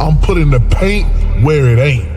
I'm putting the paint where it ain't.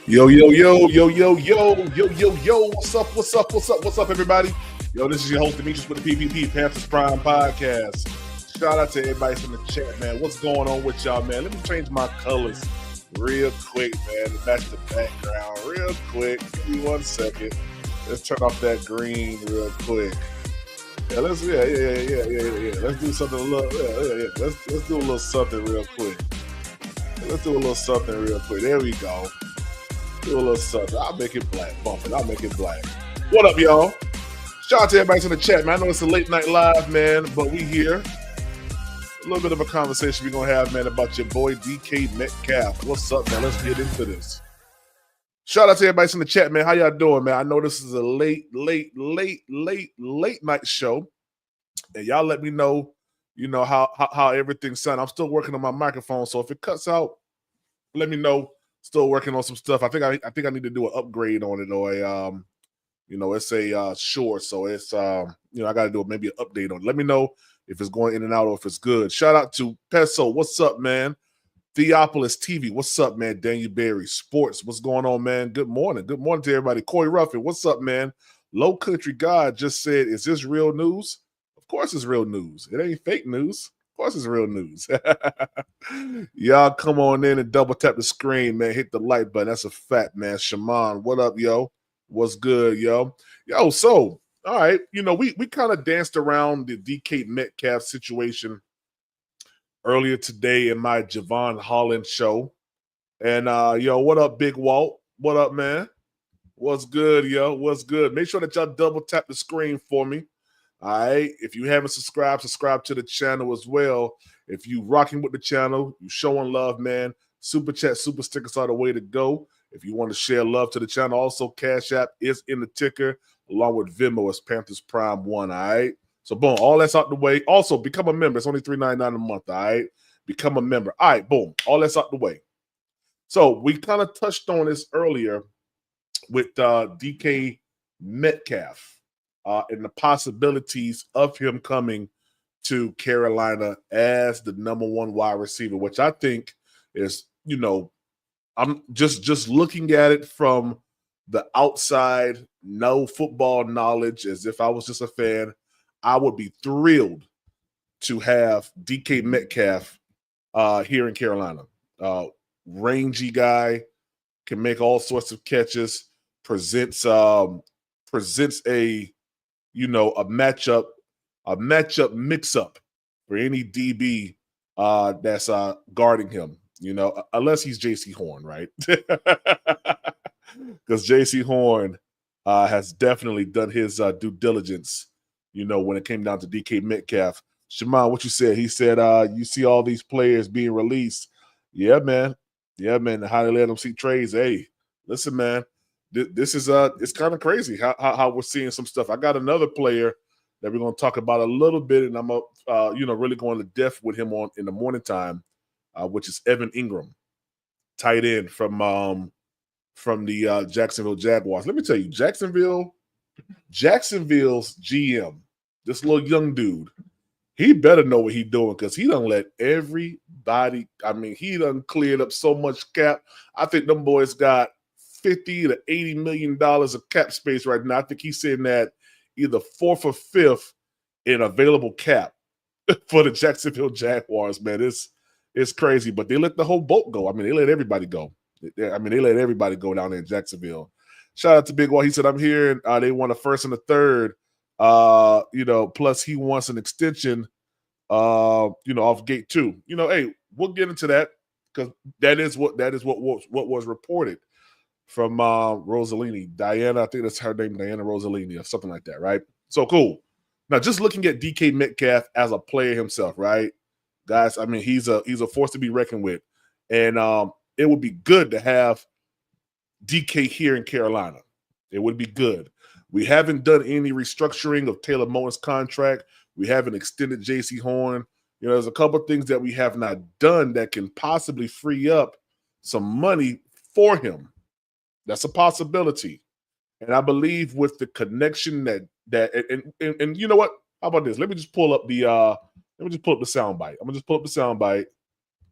Yo, what's up, everybody? Yo, this is your host, Demetrius, with the PPP, Panthers Prime Podcast. Shout out to everybody from the chat, man. What's going on with y'all, man? Let me change my colors real quick, man, to match the background real quick. Give me 1 second. Let's turn off that green real quick. Yeah, let's do something a little, Let's do a little something real quick. There we go. Do a little something. I'll make it black. Bump it. I'll make it black. What up, y'all? Shout out to everybody in the chat, man. I know it's a late night live, man, but we here. A little bit of a conversation we're going to have, man, about your boy DK Metcalf. What's up, man? Let's get into this. Shout out to everybody in the chat, man. How y'all doing, man? I know this is a late night show. And y'all let me know, how everything sounds. I'm still working on my microphone, so if it cuts out, let me know. Still working on some stuff. I think I need to do an upgrade on it, or it's a short, so it's I got to do maybe an update on it. Let me know if it's going in and out or if it's good. Shout out to Peso. What's up, man? Theopolis TV. What's up, man? Daniel Berry Sports. What's going on, man? Good morning. Good morning to everybody. Corey Ruffin. What's up, man? Low Country God just said, "Is this real news?" Of course, it's real news. It ain't fake news. Of course, it's real news. Y'all come on in and double tap the screen, man. Hit the like button. That's a fact, man. Shaman, what up, yo? What's good, yo? Yo, so, all right. We kind of danced around the DK Metcalf situation earlier today in my Javon Holland show. And yo, what up, Big Walt? What up, man? What's good, yo? What's good? Make sure that y'all double tap the screen for me. All right. If you haven't subscribed, subscribe to the channel as well. If you rocking with the channel, you showing love, man. Super chat, super stickers are the way to go. If you want to share love to the channel, also Cash App is in the ticker, along with Venmo as PanthersPrime1. All right. So boom, all that's out the way. Also, become a member. It's only $3.99 a month. All right. Become a member. All right, boom. All that's out the way. So we kind of touched on this earlier with DK Metcalf and the possibilities of him coming to Carolina as the #1 wide receiver, which I think is, I'm just looking at it from the outside, no football knowledge, as if I was just a fan. I would be thrilled to have DK Metcalf here in Carolina. Rangy guy, can make all sorts of catches, presents a matchup mix up for any DB that's guarding him, unless he's JC Horn, right? Because JC Horn has definitely done his due diligence, when it came down to DK Metcalf. Shimon, what you said? He said, you see all these players being released. Yeah, man. Yeah, man. How they let them see trades. Hey, listen, man. This is it's kind of crazy how we're seeing some stuff. I got another player that we're going to talk about a little bit, and I'm really going to depth with him on in the morning time, which is Evan Ingram, tight end from the Jacksonville Jaguars. Let me tell you, Jacksonville's GM, this little young dude, he better know what he's doing, because he done let everybody. I mean, he done cleared up so much cap. I think them boys got $50 to $80 million of cap space right now. I think he's sitting at either 4th or 5th in available cap for the Jacksonville Jaguars. Man, it's crazy, but they let the whole boat go. I mean, they let everybody go. They let everybody go down there in Jacksonville. Shout out to Big Wall. He said, I'm here. They won a 1st and a 3rd. Plus he wants an extension, off gate 2. Hey, we'll get into that, because that is what was reported from Rossellini. Diana, I think that's her name, Diana Rossellini, or something like that, right? So cool. Now, just looking at DK Metcalf as a player himself, right, guys? I mean, he's a force to be reckoned with, and it would be good to have DK here in Carolina. It would be good. We haven't done any restructuring of Taylor Moton's contract. We haven't extended JC Horn. There's a couple of things that we have not done that can possibly free up some money for him. That's a possibility. And I believe with the connection and you know what? How about this? Let me just pull up the soundbite. I'm gonna just pull up the soundbite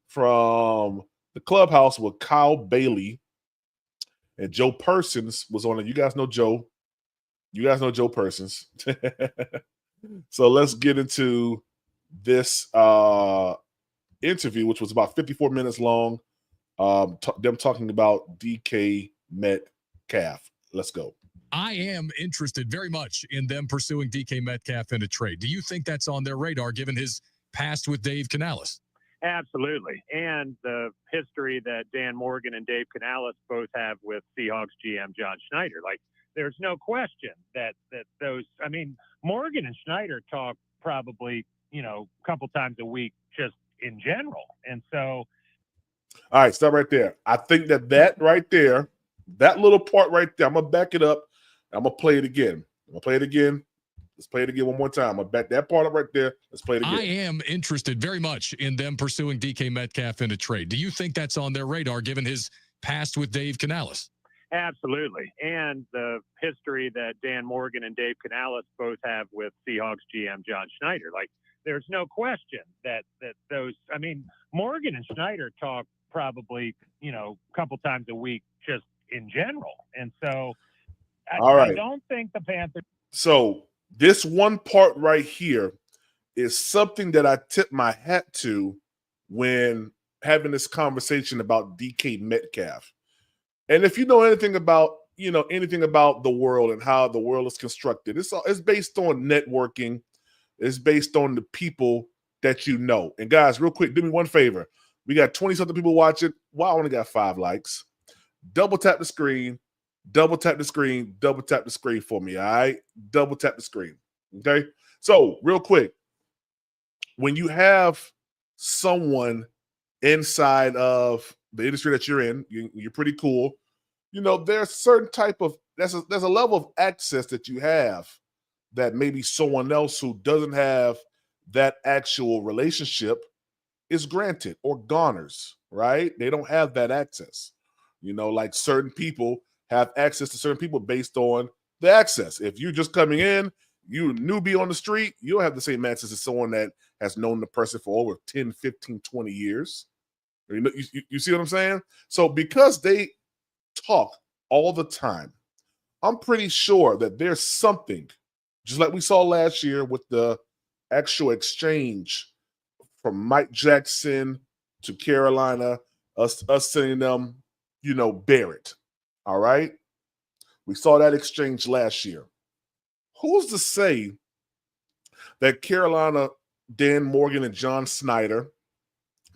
from the clubhouse with Kyle Bailey and Joe Persons was on it. You guys know Joe. You guys know Joe Persons. So let's get into this interview, which was about 54 minutes long. Them talking about DK Metcalf. Let's go. I am interested very much in them pursuing DK Metcalf in a trade. Do you think that's on their radar, given his past with Dave Canales? Absolutely. And the history that Dan Morgan and Dave Canales both have with Seahawks GM John Schneider. Like, there's no question that those, I mean, Morgan and Schneider talk probably, a couple times a week just in general. And so. All right, stop right there. I think that right there, that little part right there, I'm going to back it up. I'm going to play it again. Let's play it again one more time. I'm going to back that part up right there. Let's play it again. I am interested very much in them pursuing DK Metcalf in a trade. Do you think that's on their radar, given his past with Dave Canales? Absolutely. And the history that Dan Morgan and Dave Canales both have with Seahawks GM John Schneider. Like, there's no question that those, I mean, Morgan and Schneider talk probably, a couple times a week just in general. And so I don't think the Panthers. So this one part right here is something that I tip my hat to when having this conversation about DK Metcalf. And if you know anything about, the world and how the world is constructed, it's based on networking. It's based on the people that you know. And guys, real quick, do me one favor. We got 20-something people watching. Wow, I only got 5 likes. Double tap the screen. Double tap the screen. Double tap the screen for me, all right? Double tap the screen, okay? So, real quick, when you have someone inside of the industry that you're in, you're pretty cool. You know, there's certain type of there's a level of access that you have that maybe someone else who doesn't have that actual relationship is granted or garners, right? They don't have that access. You know, like certain people have access to certain people based on the access. If you're just coming in, you a newbie on the street, you don't have the same access as someone that has known the person for over 10, 15, 20 years. You know, you see what I'm saying? So because they talk all the time, I'm pretty sure that there's something, just like we saw last year with the actual exchange from Mike Jackson to Carolina, us sending them, you know, Barrett. All right. We saw that exchange last year. Who's to say that Carolina, Dan Morgan, and John Snyder,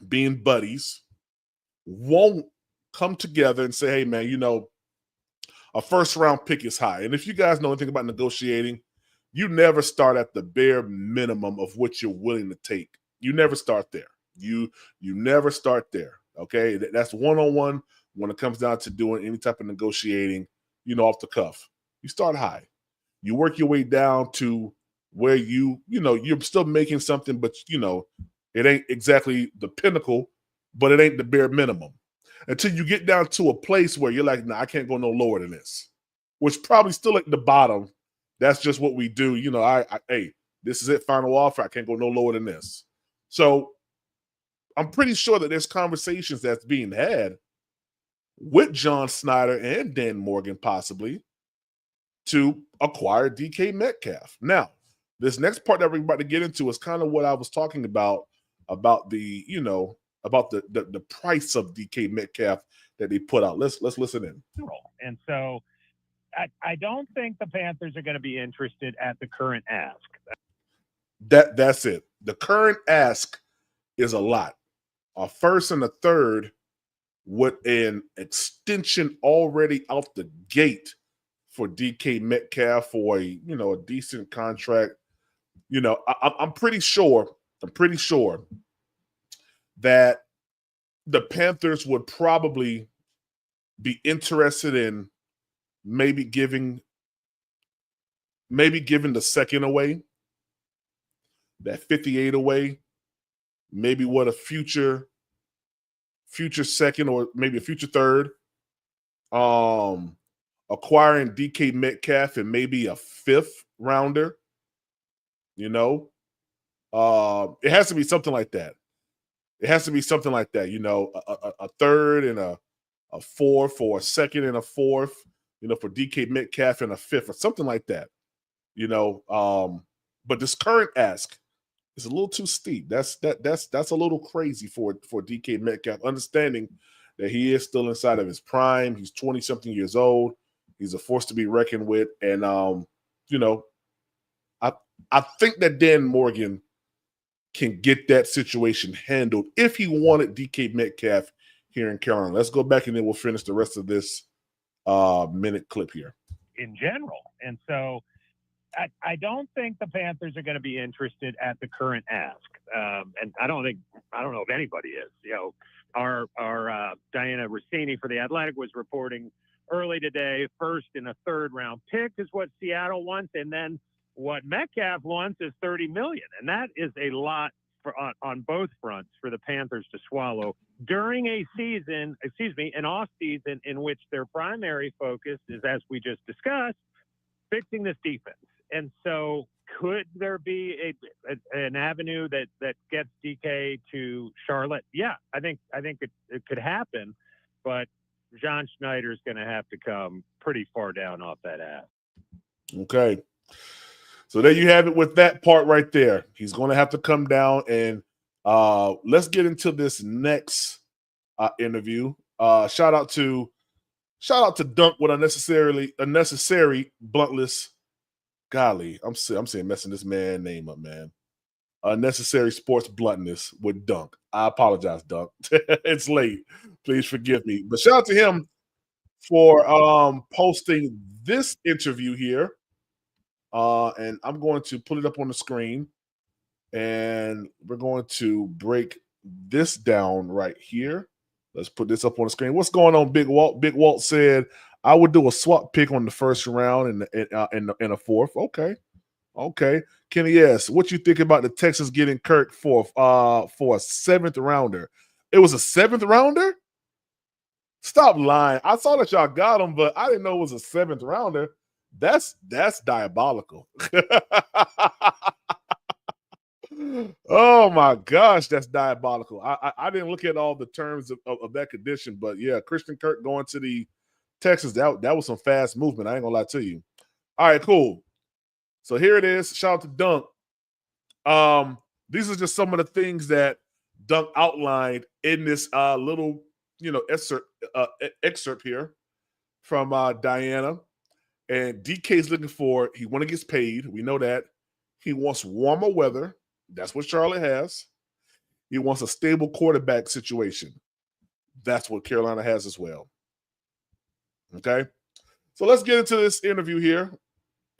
being buddies, won't come together and say, hey, man, you know, a first round pick is high. And if you guys know anything about negotiating, you never start at the bare minimum of what you're willing to take. You never start there. You never start there. Okay. That's one-on-one when it comes down to doing any type of negotiating, you know, off the cuff. You start high. You work your way down to where you know, you're still making something, but you know, it ain't exactly the pinnacle, but it ain't the bare minimum. Until you get down to a place where you're like, nah, I can't go no lower than this, which probably still at the bottom. That's just what we do. You know, hey, this is it, final offer. I can't go no lower than this. So I'm pretty sure that there's conversations that's being had with John Snyder and Dan Morgan possibly to acquire DK Metcalf. Now, this next part that we're about to get into is kind of what I was talking about the, you know, about the price of DK Metcalf that they put out. Let's listen in. And so I don't think the Panthers are going to be interested at the current ask. That's it. The current ask is a lot. A first and a third with an extension already out the gate for DK Metcalf for a decent contract. You know, I'm pretty sure that the Panthers would probably be interested in maybe giving the second away, that 58 away, maybe what a future second or maybe a future third, acquiring DK Metcalf and maybe a 5th rounder. You know, it has to be something like that. It has to be something like that. You know, a third and a 4th, or a second and a 4th. You know, for DK Metcalf and a 5th or something like that. You know, but this current ask is a little too steep. That's a little crazy for DK Metcalf, understanding that he is still inside of his prime. He's 20-something years old. He's a force to be reckoned with. And you know, I think that Dan Morgan can get that situation handled if he wanted DK Metcalf here in Carolina. Let's go back and then we'll finish the rest of this minute clip here. In general. And so I don't think the Panthers are going to be interested at the current ask. And I don't know if anybody is. You know, our Diana Rossini for The Athletic was reporting early today, 1st and a 3rd round pick is what Seattle wants. And then what Metcalf wants is $30 million. And that is a lot on both fronts for the Panthers to swallow during an off season in which their primary focus is, as we just discussed, fixing this defense. And so could there be an avenue that gets DK to Charlotte? Yeah, I think it could happen, but John Schneider's going to have to come pretty far down off that ass. Okay. So there you have it with that part right there. He's going to have to come down, and let's get into this next interview. Shout out to Dunk with unnecessary bluntless. Golly, I'm saying messing this man name up, man. unnecessary sports bluntness with Dunk. I apologize, Dunk. It's late. Please forgive me. But shout out to him for posting this interview here. And I'm going to put it up on the screen. And we're going to break this down right here. Let's put this up on the screen. What's going on, Big Walt? Big Walt said, I would do a swap pick on the first round and a fourth. Okay. Kenny S., what you think about the Texans getting Kirk for a seventh rounder? It was a seventh rounder? Stop lying. I saw that y'all got him, but I didn't know it was a seventh rounder. That's diabolical. Oh my gosh, that's diabolical. I didn't look at all the terms of that condition, but yeah, Christian Kirk going to the Texans, that was some fast movement. I ain't gonna lie to you. All right, cool. So here it is. Shout out to Dunk. These are just some of the things that Dunk outlined in this little, excerpt here from Diana. And DK's looking for, he want to get paid. We know that. He wants warmer weather. That's what Charlotte has. He wants a stable quarterback situation. That's what Carolina has as well. Okay? So let's get into this interview here.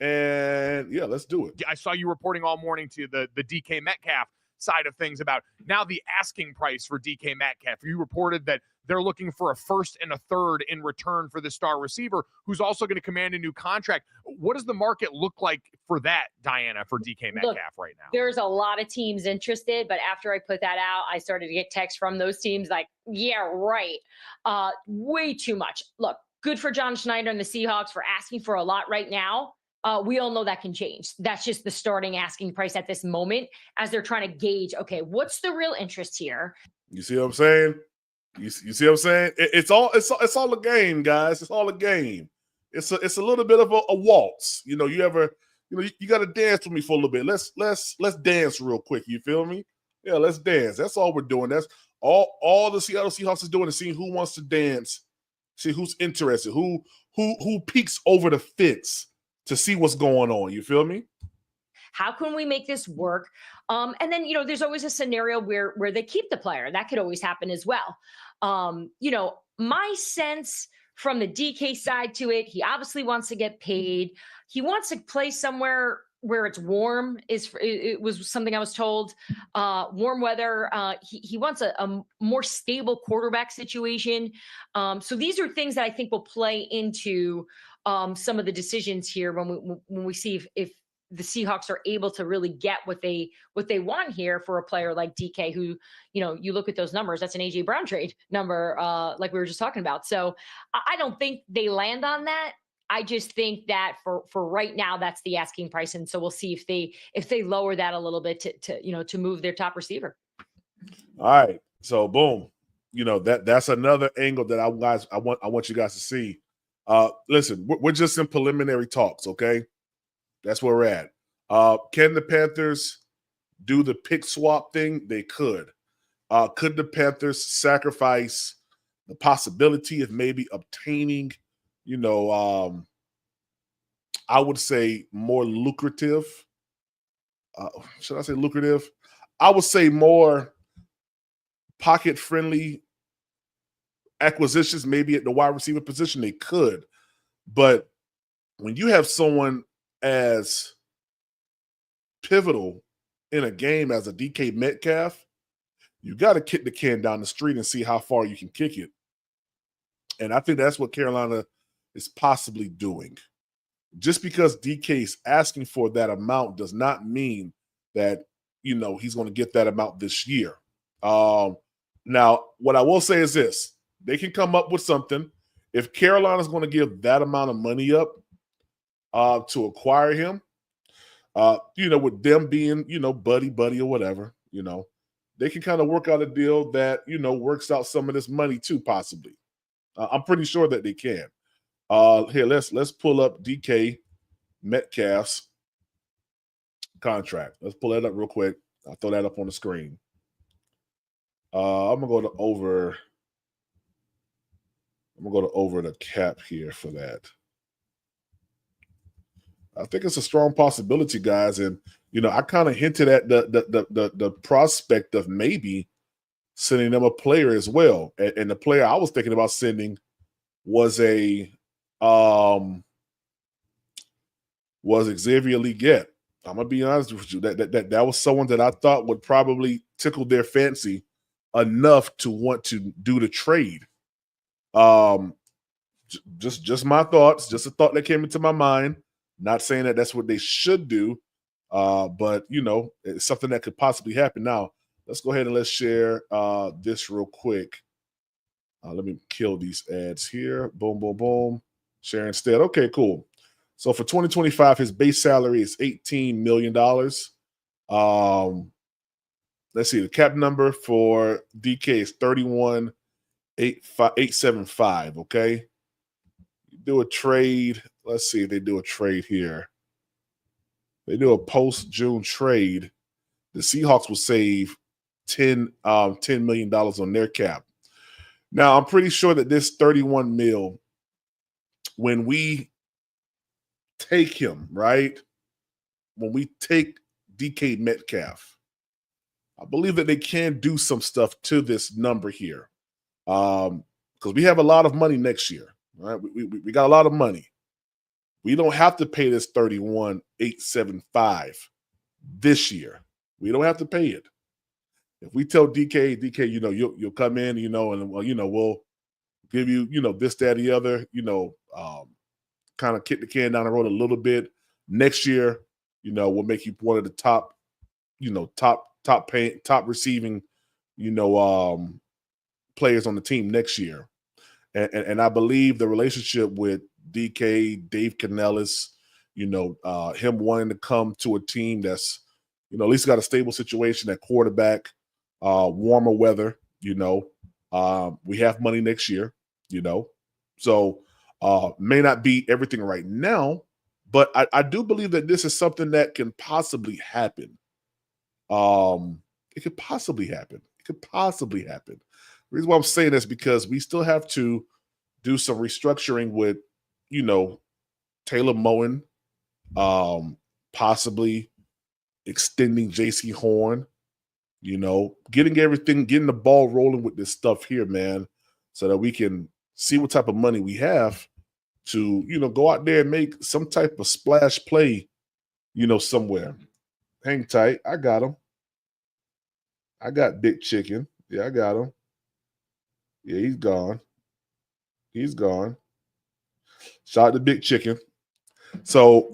And yeah, let's do it. I saw you reporting all morning to the DK Metcalf side of things about now the asking price for DK Metcalf. You reported that they're looking for a first and a third in return for the star receiver who's also going to command a new contract. What does the market look like for that, Diana, for DK Metcalf right now? There's a lot of teams interested, but after I put that out, I started to get texts from those teams like, yeah, right. Way too much. Look, good for John Schneider and the Seahawks for asking for a lot right now. We all know that can change. That's just the starting asking price at this moment as they're trying to gauge, okay, what's the real interest here? You see what I'm saying? You see what I'm saying? It's all a game, guys. It's all a game. It's a little bit of a waltz. You got to dance with me for a little bit. Let's dance real quick. You feel me? Yeah, let's dance. That's all we're doing. That's all the Seattle Seahawks is doing is seeing who wants to dance, see who's interested, who peeks over the fence to see what's going on. You feel me? How can we make this work? And then, there's always a scenario where they keep the player. That could always happen as well. My sense from the DK side to it, he obviously wants to get paid. He wants to play somewhere where it's warm. It was something I was told. Warm weather. He wants a more stable quarterback situation. So these are things that I think will play into some of the decisions here when we see if the Seahawks are able to really get what they want here for a player like DK, who, you look at those numbers, that's an AJ Brown trade number, like we were just talking about. So I don't think they land on that. I just think that for right now, that's the asking price. And so we'll see if they lower that a little bit to move their top receiver. All right. So boom, that's another angle that I want you guys to see. Listen, we're just in preliminary talks, okay? That's where we're at. Can the Panthers do the pick swap thing? They could. Could the Panthers sacrifice the possibility of maybe obtaining, I would say more lucrative. Should I say lucrative? I would say more pocket-friendly acquisitions, maybe at the wide receiver position. They could. But when you have someone as pivotal in a game as a DK Metcalf, you got to kick the can down the street and see how far you can kick it. And I think that's what Carolina is possibly doing. Just because DK is asking for that amount does not mean that, he's going to get that amount this year. Now, what I will say is this. They can come up with something. If Carolina's going to give that amount of money up to acquire him, with them being, buddy or whatever, they can kind of work out a deal that, works out some of this money too, possibly. I'm pretty sure that they can. Here, let's pull up DK Metcalf's contract. Let's pull that up real quick. I'll throw that up on the screen. I'm gonna go to over the cap here for that. I think it's a strong possibility, guys. And I kind of hinted at the prospect of maybe sending them a player as well. And the player I was thinking about sending was Xavier Leggett. I'm gonna be honest with you. That was someone that I thought would probably tickle their fancy enough to want to do the trade. Just my thoughts, just a thought that came into my mind. Not saying that that's what they should do, but it's something that could possibly happen. Now, let's go ahead and let's share this real quick. Let me kill these ads here. Boom, boom, boom. Share instead. Okay, cool. So for 2025, his base salary is $18 million. Let's see. The cap number for DK is 31,875. Okay. Do a trade. Let's see if they do a trade here. They do a post-June trade. The Seahawks will save $10 million on their cap. Now, I'm pretty sure that this 31 mil, when we take him, right? When we take DK Metcalf, I believe that they can do some stuff to this number here. Because we have a lot of money next year, right? We got a lot of money. We don't have to pay this 31,875 this year. We don't have to pay it. If we tell DK, you'll come in, and we'll give you, this, that, the other, kind of kick the can down the road a little bit. Next year, we'll make you one of the top receiving, players on the team next year. And I believe the relationship with DK, Dave Canellis, him wanting to come to a team that's, at least got a stable situation at quarterback, warmer weather, we have money next year, so may not be everything right now, but I do believe that this is something that can possibly happen. It could possibly happen. The reason why I'm saying this is because we still have to do some restructuring with, Taylor Moen, possibly extending JC Horn, getting the ball rolling with this stuff here, man, so that we can see what type of money we have to, go out there and make some type of splash play, somewhere. Hang tight. I got him. I got Big Chicken. Yeah, I got him. Yeah, he's gone. Shout out to Big Chicken. So,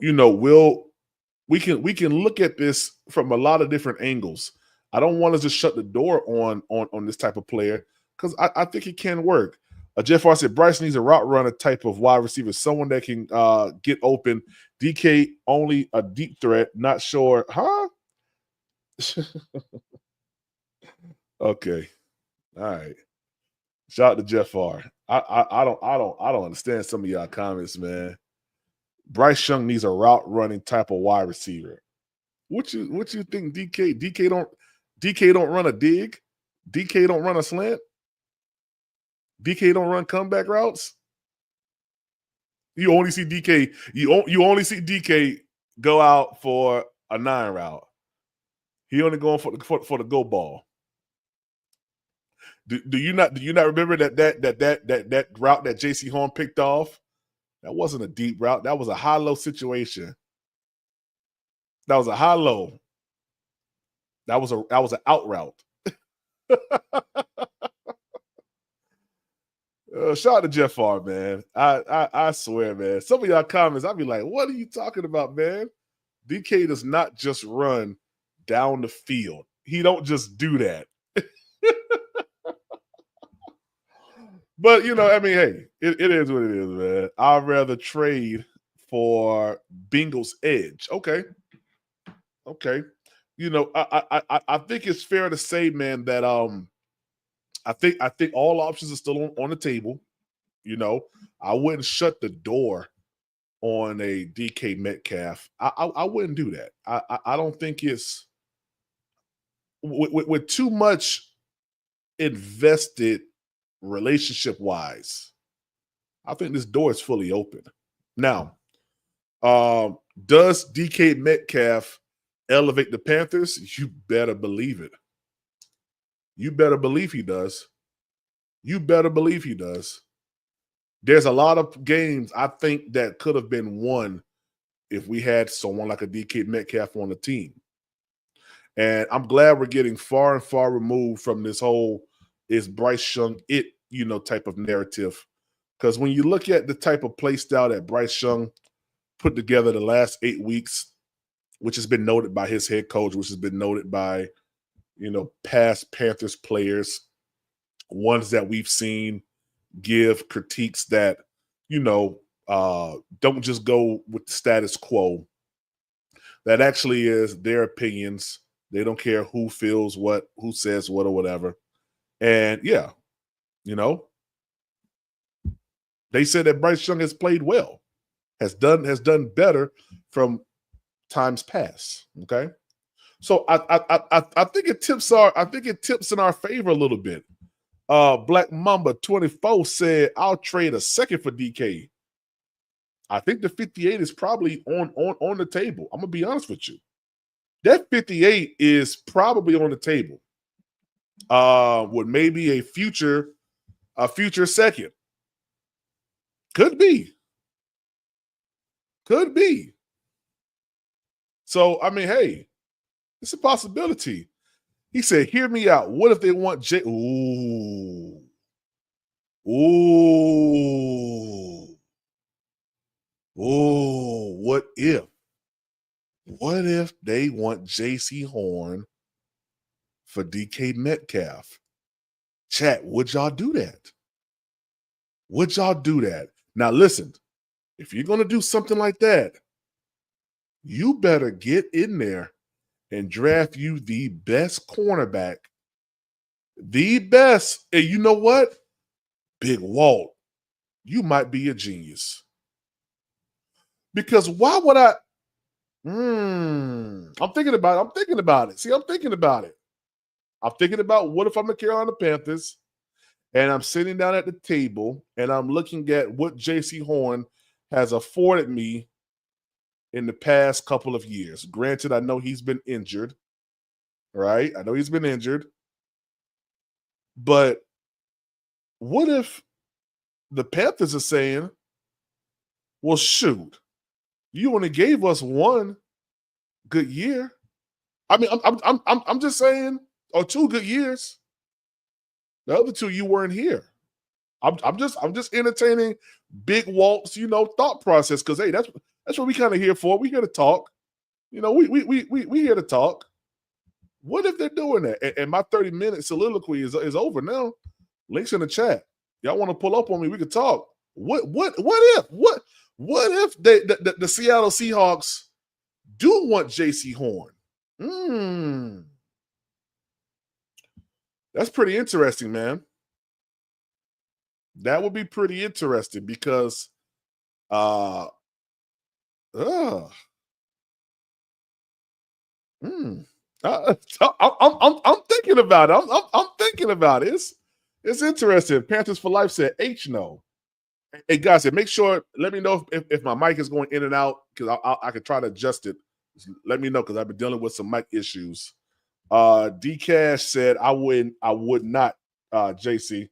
we can look at this from a lot of different angles. I don't want to just shut the door on this type of player, because I think it can work. Jeff R said Bryce needs a route runner type of wide receiver, someone that can get open. DK only a deep threat, not sure, huh? Okay, all right. Shout out to Jeff R. I don't understand some of y'all comments, man. Bryce Young needs a route running type of wide receiver. What you think, DK? DK don't run a dig. DK don't run a slant. DK don't run comeback routes. You only see DK. You only see DK go out for a 9 route. He only going for the go ball. Do you not remember that route that JC Horn picked off? That wasn't a deep route. That was a high-low situation. That was a high-low. That was an out route. Shout out to Jeff R, man. I swear, man. Some of y'all comments, I'll be like, what are you talking about, man? DK does not just run down the field. He don't just do that. But, hey, it is what it is, man. I'd rather trade for Bengals edge. Okay. I think it's fair to say, man, that I think all options are still on the table. I wouldn't shut the door on a DK Metcalf. I wouldn't do that. I don't think it's with too much invested relationship wise. I think this door is fully open. Now, does DK Metcalf elevate the Panthers? You better believe it. You better believe he does. You better believe he does. There's a lot of games I think that could have been won if we had someone like a DK Metcalf on the team. And I'm glad we're getting far and far removed from this whole is Bryce Young it, type of narrative. Because when you look at the type of play style that Bryce Young put together the last 8 weeks, which has been noted by his head coach, which has been noted by, past Panthers players, ones that we've seen give critiques that, don't just go with the status quo. That actually is their opinions. They don't care who feels what, who says what, or whatever. And yeah, they said that Bryce Young has played well, has done better from times past. Okay, so I think it tips in our favor a little bit. Black Mamba 24 said, "I'll trade a second for DK." I think the 58 is probably on the table. I'm gonna be honest with you. That 58 is probably on the table. With maybe a future second. Could be. So, I mean, hey, it's a possibility. He said, hear me out. What if they want Jay? Ooh. What if? What if they want J.C. Horn for DK Metcalf? Chat, would y'all do that? Would y'all do that? Now, listen, if you're going to do something like that, you better get in there and draft you the best cornerback. The best. And you know what? Big Walt, you might be a genius. Because why would I? I'm thinking about it. See, I'm thinking about it. I'm thinking about what if I'm the Carolina Panthers and I'm sitting down at the table and I'm looking at what J.C. Horn has afforded me in the past couple of years. Granted, I know he's been injured, right? I know he's been injured. But what if the Panthers are saying, well, shoot, you only gave us one good year. I mean, I'm just saying, or 2 good years. The other 2, you weren't here. I'm just entertaining Big Walt's, thought process. Because hey, that's what we kind of here for. We here to talk. We here to talk. What if they're doing that? And my 30-minute soliloquy is over now. Links in the chat. Y'all want to pull up on me? We could talk. What if the Seattle Seahawks do want J.C. Horn? That's pretty interesting, man. That would be pretty interesting because I'm thinking about it. I'm thinking about it. It's interesting. Panthers for Life said H no. Hey guys, make sure, let me know if my mic is going in and out, because I could try to adjust it. Let me know, because I've been dealing with some mic issues. Dcash said I would not, JC.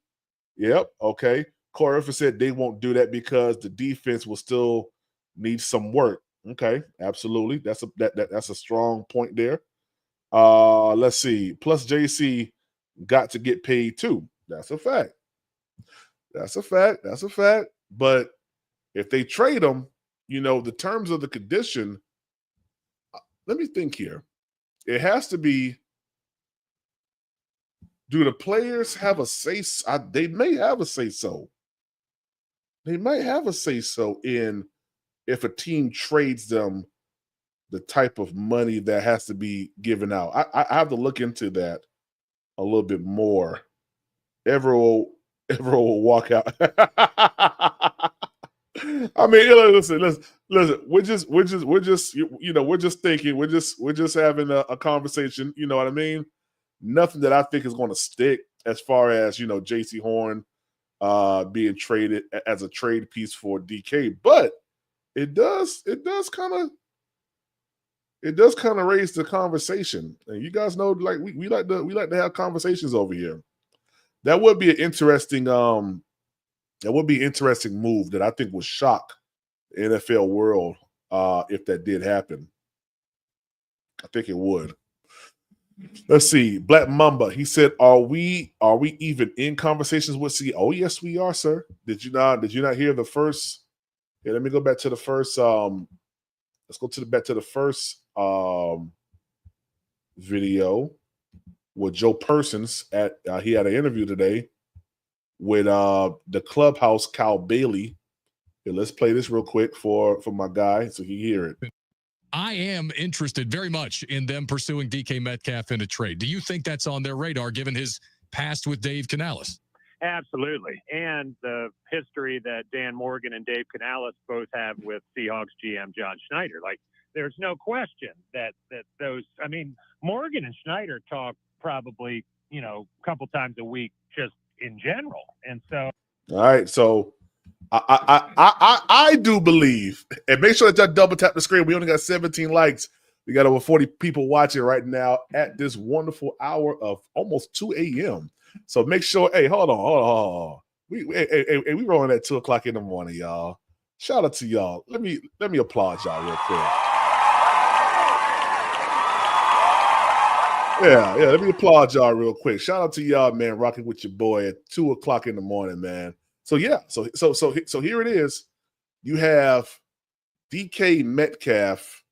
Yep, okay. Corey said they won't do that because the defense will still need some work. Okay, absolutely. That's a strong point there. Let's see. Plus JC got to get paid too. That's a fact. But if they trade him, the terms of the condition, let me think here. It has to be, do the players have a say? They may have a say so. They might have a say so in if a team trades them, the type of money that has to be given out. I have to look into that a little bit more. Everett will walk out. I mean, listen. We're just thinking. We're just having a conversation. You know what I mean? Nothing that I think is going to stick as far as J.C. Horn being traded as a trade piece for DK, but it does kind of it does kind of raise the conversation. And you guys know, like we like to have conversations over here. That would be an interesting move that I think would shock the NFL world if that did happen. I think it would. Let's see. Black Mamba, he said, Are we even in conversations with C? Oh, yes, we are, sir. Did you not hear the first? Yeah, let me go back to the first. Let's go back to the first video with Joe Persons at he had an interview today with the Clubhouse Cal Bailey. Here, let's play this real quick for my guy so he hear it. I am interested very much in them pursuing DK Metcalf in a trade. Do you think that's on their radar given his past with Dave Canales? Absolutely. And the history that Dan Morgan and Dave Canales both have with Seahawks GM John Schneider. Like, there's no question that those, I mean, Morgan and Schneider talk probably, a couple times a week just in general. And so. All right. So I do believe, and make sure that y'all double tap the screen. We only got 17 likes. We got over 40 people watching right now at this wonderful hour of almost 2 a.m. So make sure, hey, hold on. We rolling at 2 o'clock in the morning, y'all. Shout out to y'all. Let me applaud y'all real quick. Yeah, let me applaud y'all real quick. Shout out to y'all, man, rocking with your boy at 2 o'clock in the morning, man. So yeah, so here it is. You have DK Metcalf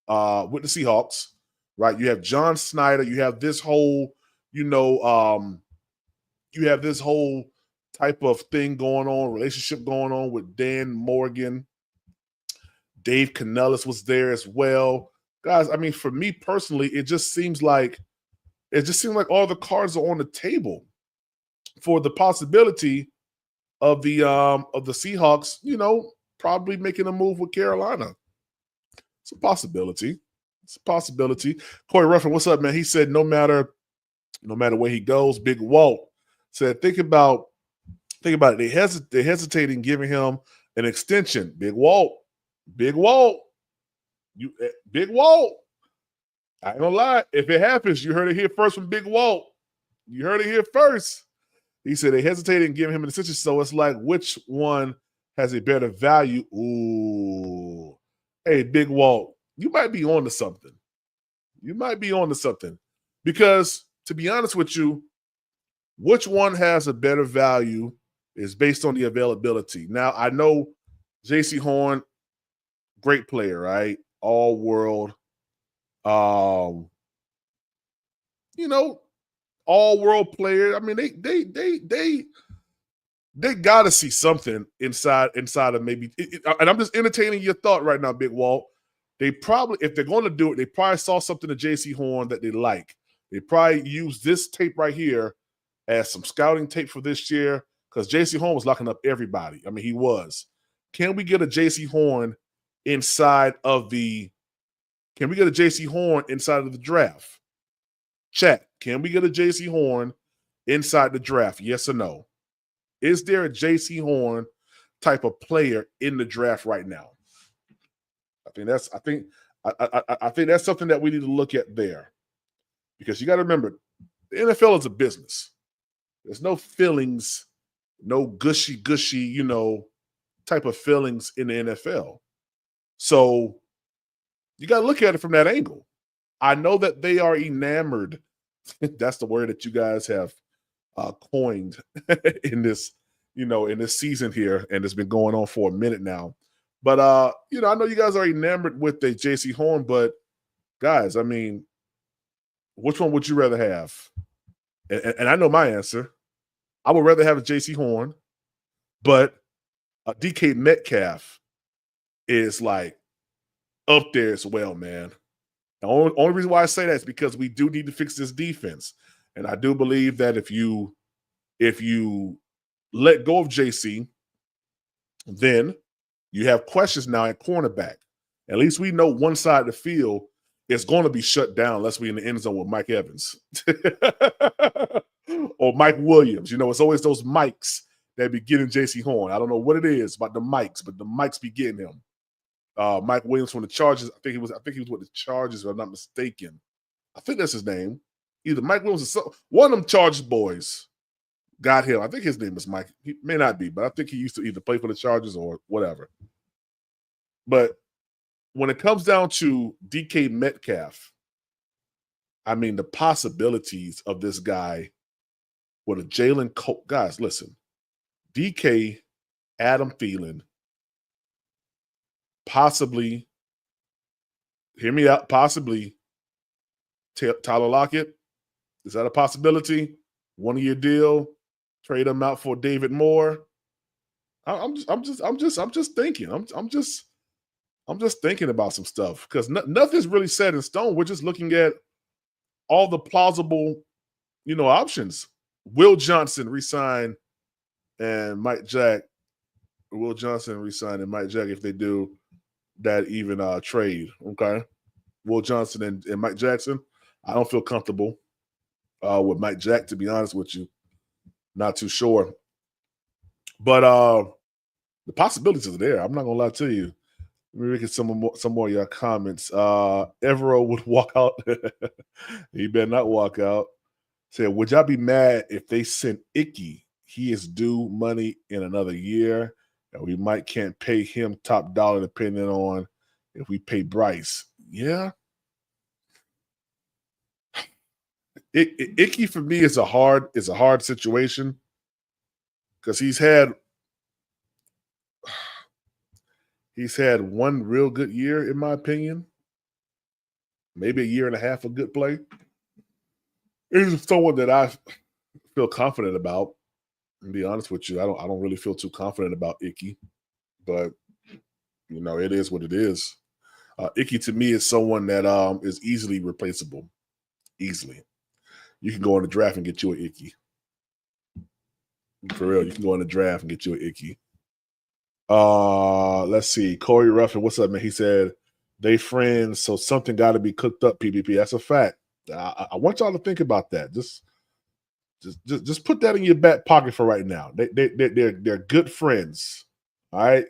with the Seahawks, right? You have John Snyder. You have this whole, you have this whole type of thing going on, relationship going on with Dan Morgan. Dave Canales was there as well. Guys, I mean, for me personally, it just seems like all the cards are on the table for the possibility of the Seahawks, probably making a move with Carolina. It's a possibility. Corey Ruffin, what's up, man? He said no matter where he goes, Big Walt said, think about it. They hesitating giving him an extension. Big Walt. Big Walt. I ain't gonna lie. If it happens, you heard it here first from Big Walt. You heard it here first. He said they hesitated in giving him an extension, so it's like which one has a better value? Ooh. Hey, Big Walt, you might be on to something. Because, to be honest with you, which one has a better value is based on the availability. Now, I know J.C. Horn, great player, right? All world. All world player. I mean, they got to see something inside of maybe. And I'm just entertaining your thought right now, Big Walt. They probably, if they're going to do it, they probably saw something to J.C. Horn that they like. They probably use this tape right here as some scouting tape for this year because J.C. Horn was locking up everybody. I mean, he was. Can we get a J.C. Horn inside of the? Can we get a J.C. Horn inside of the draft? Chat. Can we get a J.C. Horn inside the draft? Yes or no? Is there a J.C. Horn type of player in the draft right now? I think that's something that we need to look at there. Because you got to remember, the NFL is a business. There's no feelings, no gushy, type of feelings in the NFL. So you got to look at it from that angle. I know that they are enamored. That's the word that you guys have coined in this, in this season here, and it's been going on for a minute now. But I know you guys are enamored with the J.C. Horn, but guys, I mean, which one would you rather have? And I know my answer. I would rather have a J.C. Horn, but a DK Metcalf is like up there as well, man. The only reason why I say that is because we do need to fix this defense. And I do believe that if you let go of JC, then you have questions now at cornerback. At least we know one side of the field is going to be shut down unless we're in the end zone with Mike Evans or Mike Williams. It's always those mics that be getting JC Horn. I don't know what it is about the mics, but the mics be getting him. Mike Williams from the Chargers. I think he was with the Chargers, if I'm not mistaken. I think that's his name. Either Mike Williams or one of them Chargers boys got him. I think his name is Mike. He may not be, but I think he used to either play for the Chargers or whatever. But when it comes down to DK Metcalf, I mean, the possibilities of this guy with a Jalen Cole. Guys, listen. DK, Adam Thielen, possibly, hear me out, possibly Tyler Lockett. Is that a possibility? 1 year deal, trade him out for David Moore. I'm just thinking. I'm just thinking about some stuff because nothing's really set in stone. We're just looking at all the plausible, options. Will Johnson resign and Mike Jack. Will Johnson resign and Mike Jack if they do that even trade. Okay. Will Johnson and Mike Jackson. I don't feel comfortable with Mike Jack, to be honest with you. Not too sure. But the possibilities are there. I'm not gonna lie to you. Let me look at some more of your comments. Evero would walk out. He better not walk out. Said, would y'all be mad if they sent Icky? He is due money in another year, and we might can't pay him top dollar depending on if we pay Bryce. Yeah. Icky for me is a hard situation because he's had one real good year, in my opinion. Maybe a year and a half of good play. He's someone that I feel confident about. To be honest with you, I don't really feel too confident about Icky, but it is what it is. Icky to me is someone that is easily replaceable. Easily, you can go in the draft and get you an Icky. For real, you can go in the draft and get you an Icky. Let's see. Corey Ruffin, what's up, man? He said they friends, so something got to be cooked up. PPP, that's a fact. I want y'all to think about that. Just put that in your back pocket for right now. They're good friends. All right,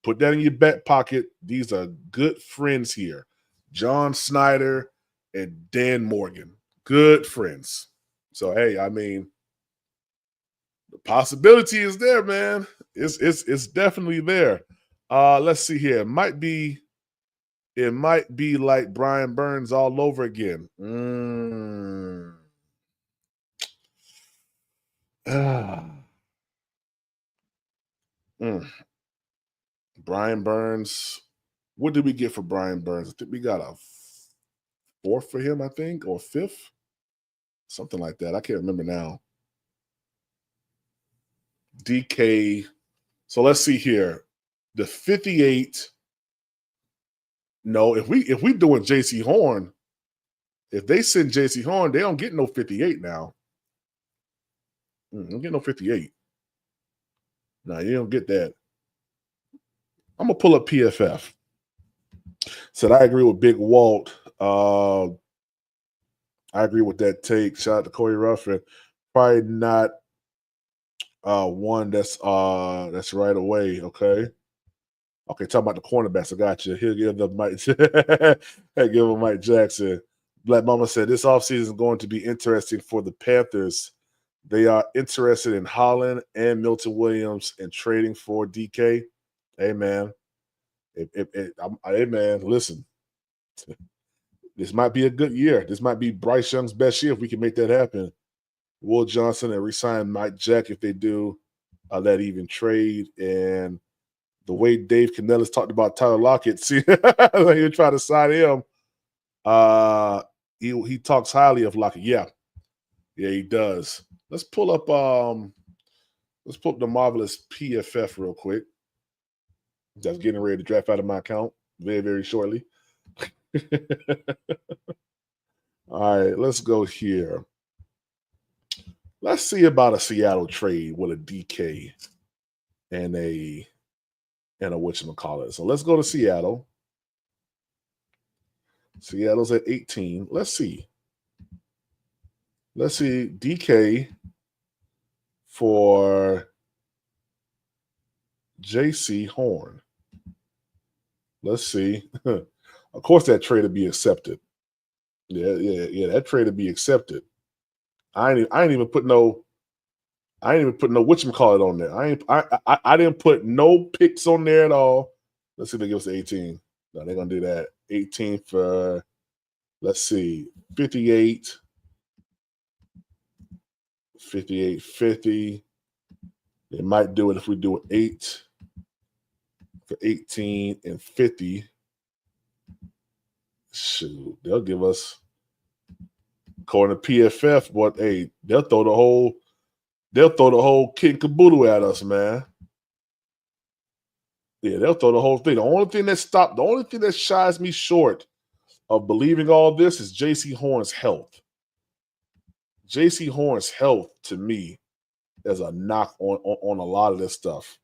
put that in your back pocket. These are good friends here. John Snyder and Dan Morgan, good friends. So hey, I mean, the possibility is there, man. It's definitely there. Let's see here. It might be like Brian Burns all over again. Brian Burns. What did we get for Brian Burns? I think we got a 4th for him, I think, or 5th. Something like that. I can't remember now. DK. So let's see here. The 58. No, if we doing JC Horn, if they send JC Horn, they don't get no 58 now. Don't get no 58. No, you don't get that. I'm gonna pull up PFF. Said I agree with Big Walt. I agree with that take. Shout out to Corey Ruffin. Probably not one that's right away. Okay, talking about the cornerbacks. I got you. He'll give them Mike. Give him Mike Jackson. Black Mama said this offseason is going to be interesting for the Panthers. They are interested in Holland and Milton Williams and trading for DK. Hey man, hey man, listen. This might be a good year. This might be Bryce Young's best year if we can make that happen. Will Johnson and resign Mike Jack if they do that even trade. And the way Dave Canellis talked about Tyler Lockett, see, he'll try to sign him. He talks highly of Lockett. Yeah, he does. Let's pull up the marvelous PFF real quick. Just getting ready to draft out of my account very, very shortly. All right, let's go here. Let's see about a Seattle trade with a DK and a whatchamacallit. So let's go to Seattle. Seattle's at 18. Let's see. DK for JC Horn. Let's see. Of course, that trade will be accepted. Yeah. That trade will be accepted. I ain't even put no whatchamacallit on there. I didn't put no picks on there at all. Let's see if they give us 18. No, they're gonna do that. 18 for, let's see, 58, 50. They might do it if we do it 8 for 18 and 50. Shoot, they'll give us, according to PFF, what, hey, they'll throw the whole kit and caboodle at us, man. Yeah, they'll throw the whole thing. The only thing that shies me short of believing all this is J.C. Horn's health. J.C. Horn's health, to me, is a knock on a lot of this stuff.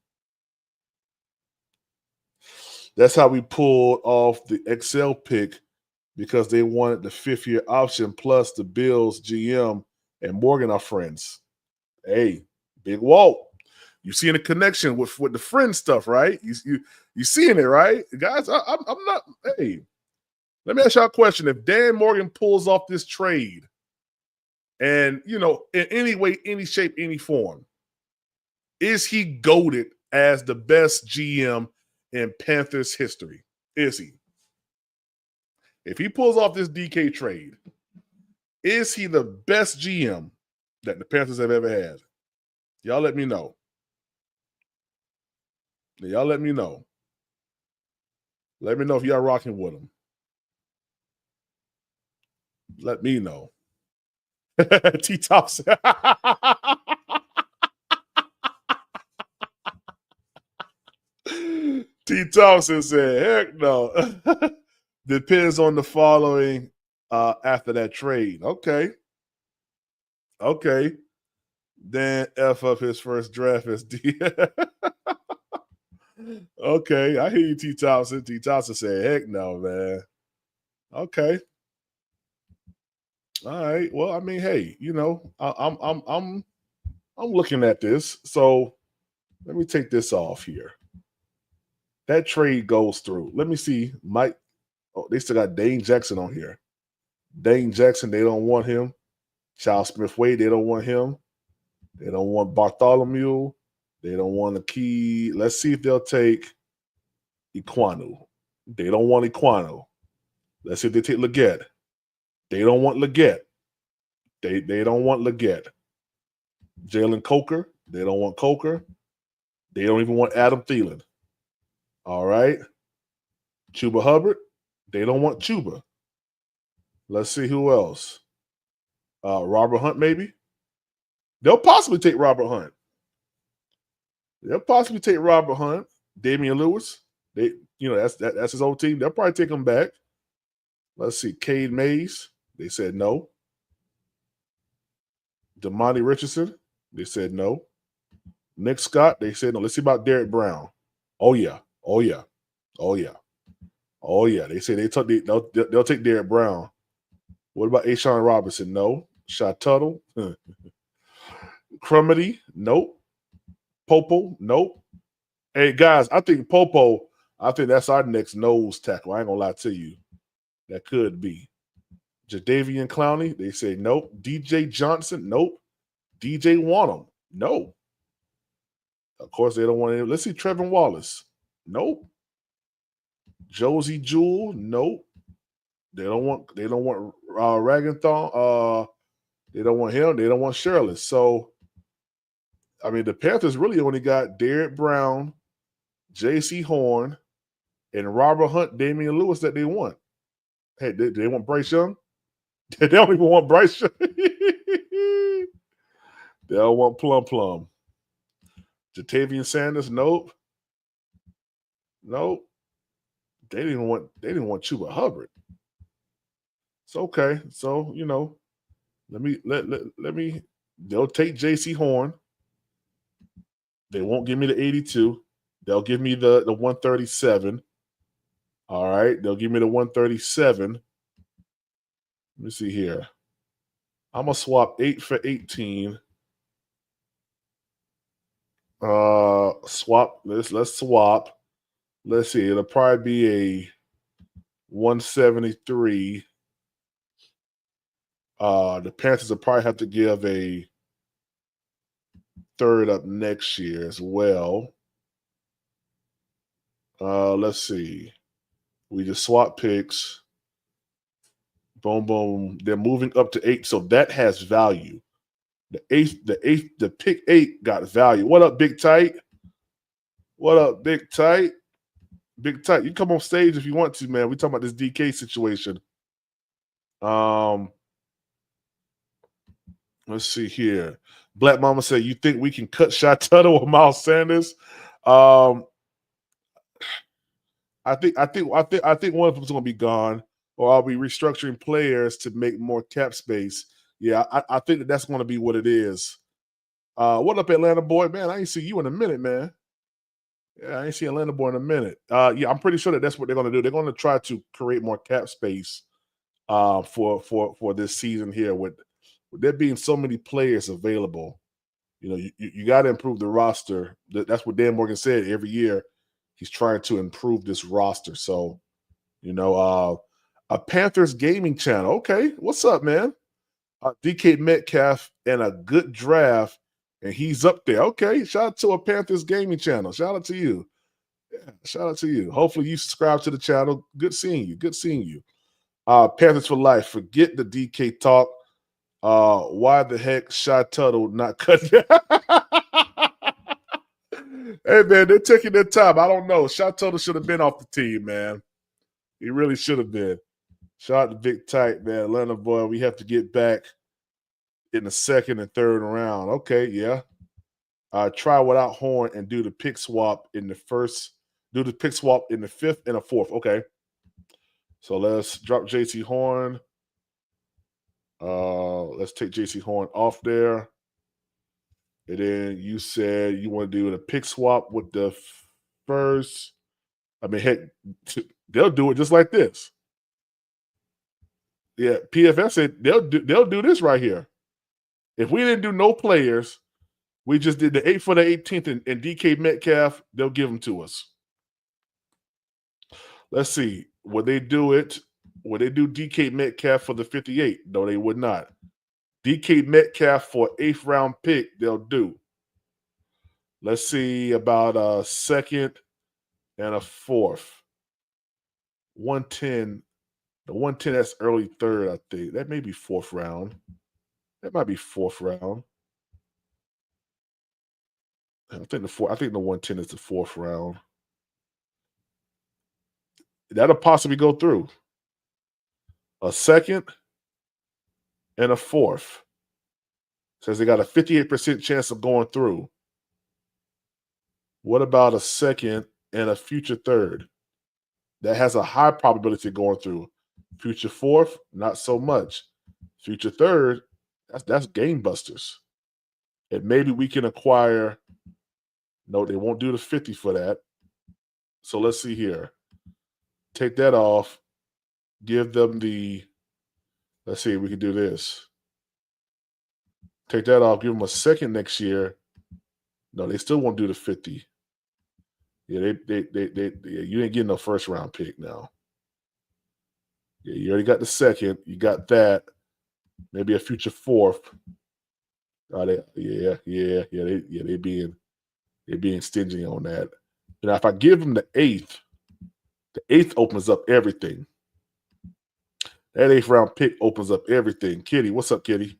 That's how we pulled off the Excel pick, because they wanted the 5th-year option plus the Bills GM and Morgan are friends. Hey, Big Walt, you seeing a connection with the friend stuff, right? You seeing it, right, guys? I'm not. Hey, let me ask y'all a question: if Dan Morgan pulls off this trade, and in any way, any shape, any form, is he goated as the best GM in Panthers history? Is he? If he pulls off this DK trade, is he the best GM that the Panthers have ever had? Y'all let me know. Y'all let me know. Let me know if y'all rocking with him. Let me know. T Thompson. T Thompson said, heck no. Depends on the following after that trade. Okay. Then F up his first draft as D. Okay, I hear you, T Thompson. T Thompson said, heck no, man. Okay. All right. Well, I mean, hey, I'm looking at this. So let me take this off here. That trade goes through. Let me see. Mike. Oh, they still got Dane Jackson on here. Dane Jackson, they don't want him. Charles Smith-Wade, they don't want him. They don't want Bartholomew. They don't want a key. Let's see if they'll take Ekwonu. They don't want Ekwonu. Let's see if they take Leggett. They don't want Leggett. They don't want Leggett. Jalen Coker. They don't want Coker. They don't even want Adam Thielen. All right. Chuba Hubbard. They don't want Chuba. Let's see who else. Robert Hunt, maybe. They'll possibly take Robert Hunt. Damian Lewis. That's his old team. They'll probably take him back. Let's see. Cade Mays. They said no. Demonte Richardson. They said no. Nick Scott. They said no. Let's see about Derek Brown. Oh yeah. They say they'll take Derek Brown. What about Ashawn Robinson? No. Shy Tuttle. Crumity. Nope. Popo. Nope. Hey guys, I think that's our next nose tackle. I ain't gonna lie to you. That could be. Jadeveon Clowney. They say nope. DJ Johnson. Nope. DJ Wanham. No. Of course they don't want him. Let's see Trevin Wallace. Nope. Josie Jewell, nope. They don't want Ragenthal. They don't want him. They don't want Shirley. So, I mean, the Panthers really only got Derek Brown, J.C. Horn, and Robert Hunt, Damian Lewis that they want. Hey, they want Bryce Young? They don't even want Bryce Young. They don't want Plum. Jatavian Sanders, nope. They didn't want Chuba Hubbard. It's okay. So, let me they'll take J.C. Horn. They won't give me the 82. They'll give me the 137. All right. They'll give me the 137. Let me see here. I'm gonna swap 8 for 18. Swap. Let's swap. Let's see. It'll probably be a 173. The Panthers will probably have to give a third up next year as well. Let's see. We just swap picks. Boom, boom. They're moving up to 8, so that has value. The pick 8 got value. What up, Big Tight? What up, Big Tight? Big Tight, you come on stage if you want to, man. We talking about this DK situation. Let's see here. Black Mama said, "You think we can cut Shy Tuttle or Miles Sanders?" I think one of them's going to be gone, or I'll be restructuring players to make more cap space. Yeah, I think that's going to be what it is. What up, Atlanta boy? Man, I ain't see you in a minute, man. Yeah, I ain't seen Atlanta boy in a minute. Yeah, I'm pretty sure that's what they're going to do. They're going to try to create more cap space for this season here with there being so many players available. You know, you got to improve the roster. That's what Dan Morgan said every year. He's trying to improve this roster. So, you know, a Panthers gaming channel. Okay, what's up, man? DK Metcalf and a good draft, and he's up there. Okay, shout out to a Panthers gaming channel. Shout out to you. Yeah, shout out to you. Hopefully you subscribe to the channel. Good seeing you. Good seeing you. Panthers for life. Forget the DK talk. Why the heck Shy Tuttle not cutting? Hey, man, they're taking their time. I don't know. Shy Tuttle should have been off the team, man. He really should have been. Shout out to Big Tight, man. Atlanta boy, we have to get back in the second and third round. Okay, yeah. Try without Horn and do the pick swap in the first. Do the pick swap in the fifth and a fourth. Okay. So let's drop JC Horn. Let's take JC Horn off there. And then you said you want to do the pick swap with the first. I mean, heck, they'll do it just like this. Yeah, PFF said they'll do this right here. If we didn't do no players, we just did the 8 for the 18th and DK Metcalf, they'll give them to us. Let's see. Would they do it? Would they do DK Metcalf for the 58? No, they would not. DK Metcalf for 8th round pick, they'll do. Let's see about a second and a fourth. 110. The 110, that's early third, I think. That may be 4th round. That might be 4th round. I think the 110 is the 4th round. That'll possibly go through. A second and a fourth. Says they got a 58% chance of going through. What about a second and a future third? That has a high probability of going through. Future fourth, not so much. Future third, that's game busters. And maybe we can acquire. No, they won't do the 50 for that. So let's see here. Take that off. Give them the. Let's see, we can do this. Take that off. Give them a second next year. No, they still won't do the 50. Yeah, you ain't getting no first round pick now. Yeah, you already got the second. You got that. Maybe a future fourth. They being stingy on that. Now, if I give them the 8th opens up everything. That 8th round pick opens up everything. Kitty, what's up, Kitty?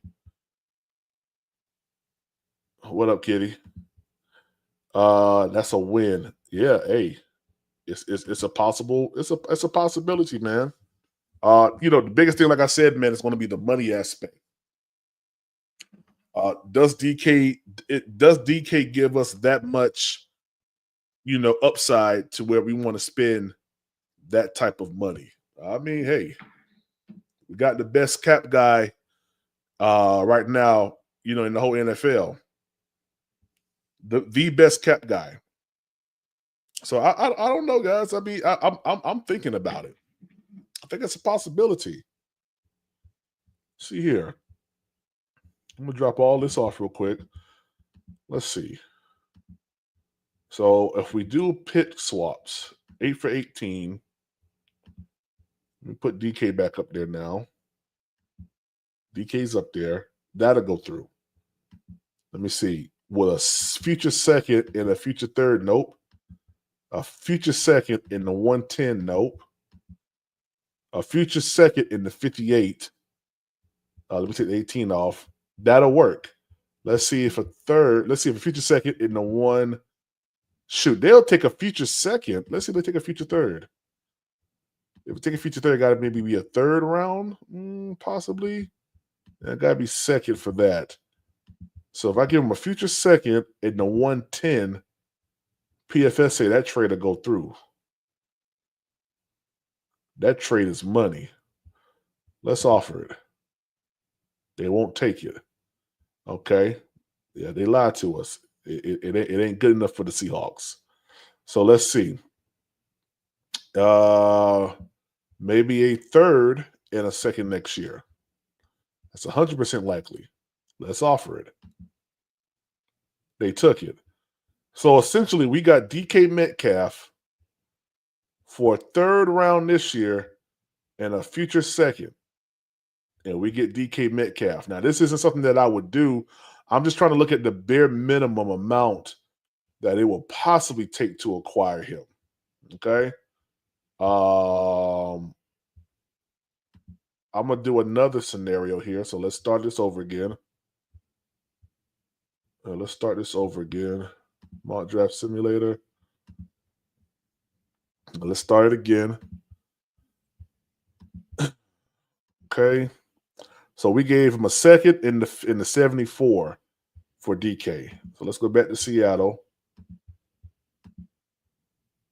What up, Kitty? That's a win. Yeah, hey, it's a possible. It's a possibility, man. You know, the biggest thing, like I said, man, is going to be the money aspect. Does DK give us that much, you know, upside to where we want to spend that type of money? I mean, hey, we got the best cap guy right now, you know, in the whole NFL. The best cap guy. So I don't know, guys. I mean, I'm thinking about it. I think it's a possibility. See here. I'm gonna drop all this off real quick. Let's see. So if we do pick swaps, 8 for 18. Let me put DK back up there now. DK's up there. That'll go through. Let me see. Will a future second and a future third? Nope. A future second in the 110? Nope. A future second in the 58. Let me take the 18 off. That'll work. Let's see if a future second in the one. Shoot, they'll take a future second. Let's see if they take a future third. If we take a future third, got to maybe be a third round, possibly. That got to be second for that. So if I give them a future second in the 110, PFS say that trade will go through. That trade is money. Let's offer it. They won't take it. Okay. Yeah, they lied to us. It ain't good enough for the Seahawks. So let's see. Maybe a third and a second next year. That's 100% likely. Let's offer it. They took it. So essentially, we got DK Metcalf for a third round this year and a future second. And we get DK Metcalf. Now, this isn't something that I would do. I'm just trying to look at the bare minimum amount that it will possibly take to acquire him. Okay. I'm going to do another scenario here. So let's start this over again. Mock Draft Simulator. Let's start it again. Okay. So we gave him a second in the 74 for DK. So let's go back to Seattle.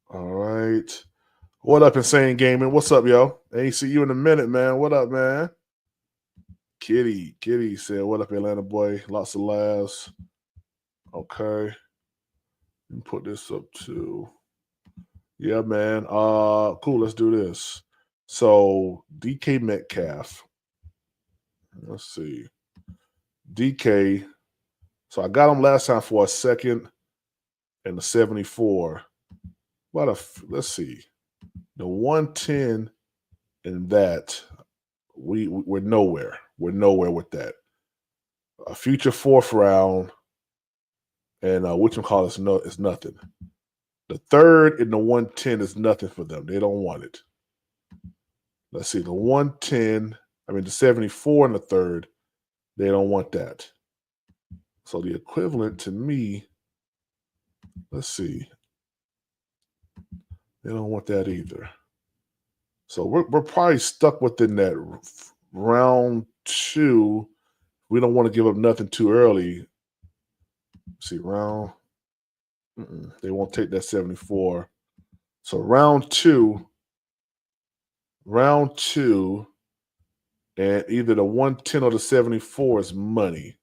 All right. What up, Insane Gaming? What's up, yo? Ain't see you in a minute, man. What up, man? Kitty said, what up, Atlanta boy? Lots of laughs. Okay. Let me put this up too. Yeah, man. Cool. Let's do this. So DK Metcalf. Let's see. DK. So I got him last time for a second and the 74. Let's see. The 110 and that, we're nowhere. We're nowhere with that. A future fourth round and whatchamacallit is nothing. The third and the 110 is nothing for them. They don't want it. Let's see. The 74 and the third, they don't want that. So the equivalent to me, let's see. They don't want that either. So we're probably stuck within that round 2. We don't want to give up nothing too early. Let's see, they won't take that 74. So round two, and either the 110 or the 74 is money.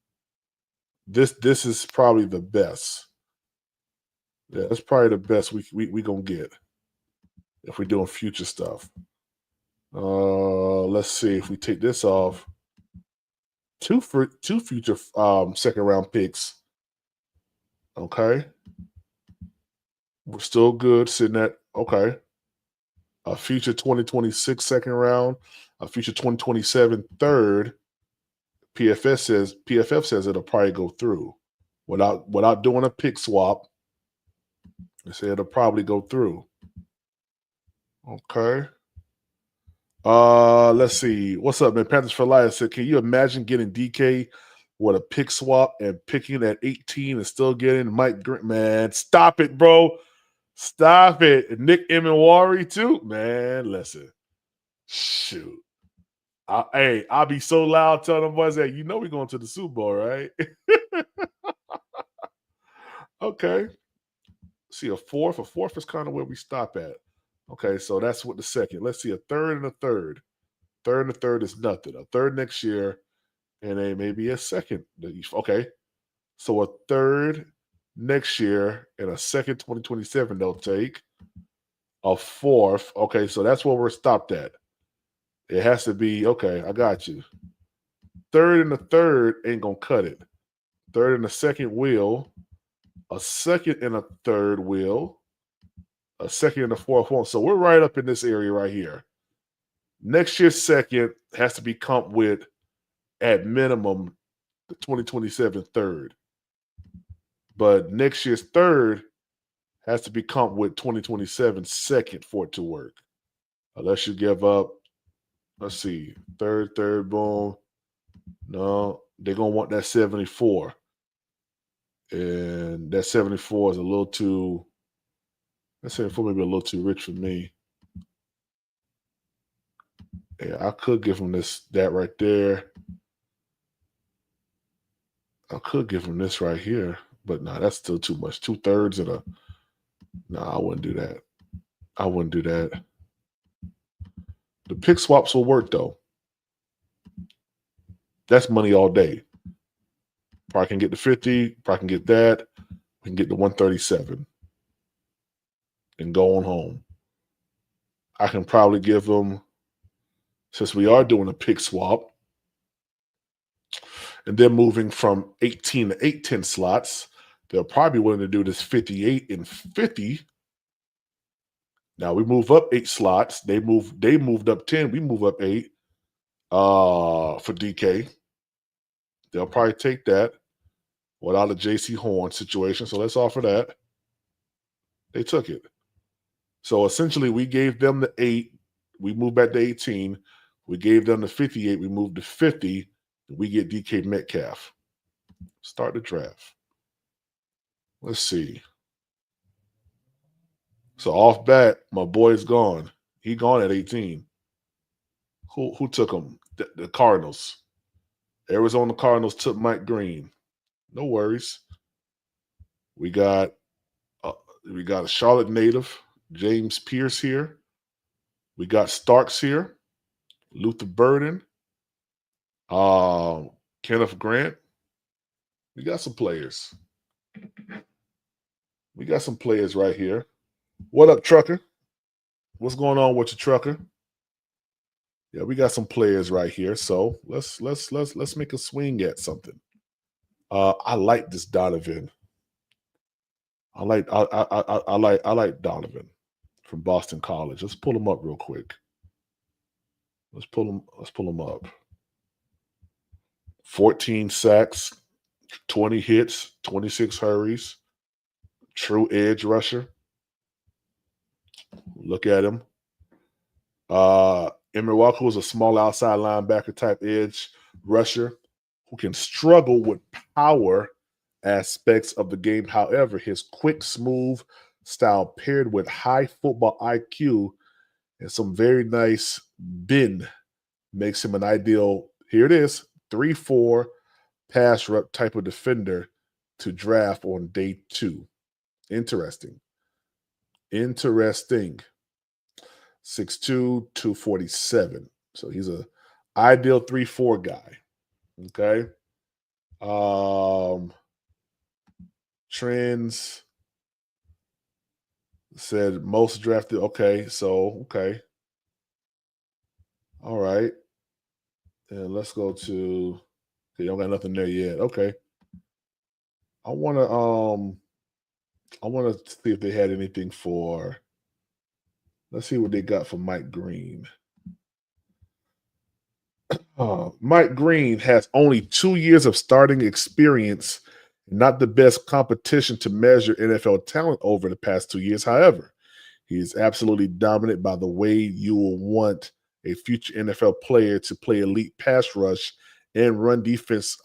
This is probably the best. Yeah, that's probably the best we gonna get if we're doing future stuff. Let's see if we take this off. Two future second round picks. Okay. We're still good sitting at okay. A future 2026 second round, a future 2027 third. PFF says it'll probably go through without doing a pick swap. They say it'll probably go through. Okay. Let's see. What's up, man? Panthers for Life said, can you imagine getting DK with a pick swap and picking at 18 and still getting Mike Green? Man, stop it, bro. Stop it. Nick Emenwari too? Man, listen. Shoot. I'll be so loud telling them boys that we're going to the Super Bowl, right? Okay. See, a fourth. A fourth is kind of where we stop at. Okay, so that's what the second. Let's see, a third and a third. Third and a third is nothing. A third next year, and then maybe a second. Okay, so a third next year and a second 2027 they'll take. A fourth. Okay, so that's where we're stopped at. It has to be, okay, I got you. Third and a third ain't going to cut it. Third and a second will. A second and a third will. a second and a fourth one. So we're right up in this area right here. Next year's second has to be comped with, at minimum, the 2027 third. But next year's third has to be comped with 2027 second for it to work. Unless you give up, let's see, third, boom. No, they're going to want that 74. And that 74 is a little too, that 74 maybe a little too rich for me. Yeah, I could give him that right there. I could give him this right here, but no, that's still too much. 2/3 and no, I wouldn't do that. I wouldn't do that. The pick swaps will work though. That's money all day. Probably can get the 50, probably can get that. We can get the 137 and go on home. I can probably give them, since we are doing a pick swap, and then moving from 18 to 8-10 slots, they're probably willing to do this 58 and 50. Now we move up 8 slots. They moved up 10. We move up 8 for DK. They'll probably take that without a JC Horn situation. So let's offer that. They took it. So essentially we gave them the 8. We moved back to 18. We gave them the 58. We moved to 50. We get DK Metcalf. Start the draft. Let's see. So off bat, my boy's gone. He gone at 18. Who took him? The Cardinals. Arizona Cardinals took Mike Green. No worries. We got a Charlotte native, James Pierce here. We got Starks here. Luther Burden. Kenneth Grant. We got some players. We got some players right here. What up, Trucker? What's going on with your Trucker? Yeah, we got some players right here. So let's make a swing at something. I like this Donovan. I like Donovan from Boston College. Let's pull him up real quick. Let's pull him up. 14 sacks, 20 hits, 26 hurries. True edge rusher. Look at him. Emery Walker was a small outside linebacker type edge rusher who can struggle with power aspects of the game. However, his quick, smooth style paired with high football IQ and some very nice bend makes him an ideal, here it is, 3-4 pass rep type of defender to draft on day 2. Interesting. 6'2", 247. So he's a ideal 3-4 guy. Okay. Trends said most drafted. Okay. Okay. All right. And let's go to, okay, you don't got nothing there yet. Okay. I want to see if they had anything for, let's see what they got for Mike Green. Mike Green has only 2 years of starting experience, not the best competition to measure NFL talent over the past 2 years. However, he is absolutely dominant by the way you will want a future NFL player to play elite pass rush and run defense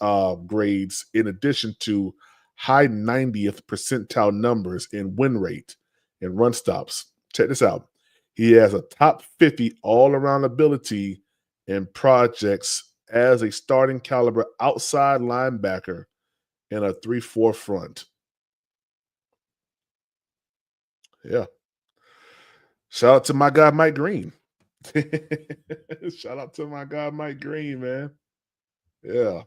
grades, in addition to high 90th percentile numbers in win rate and run stops. Check this out. He has a top 50 all-around ability and projects as a starting caliber outside linebacker in a 3-4 front. Yeah. Shout out to my guy, Mike Green. Shout out to my guy, Mike Green, man. Yeah.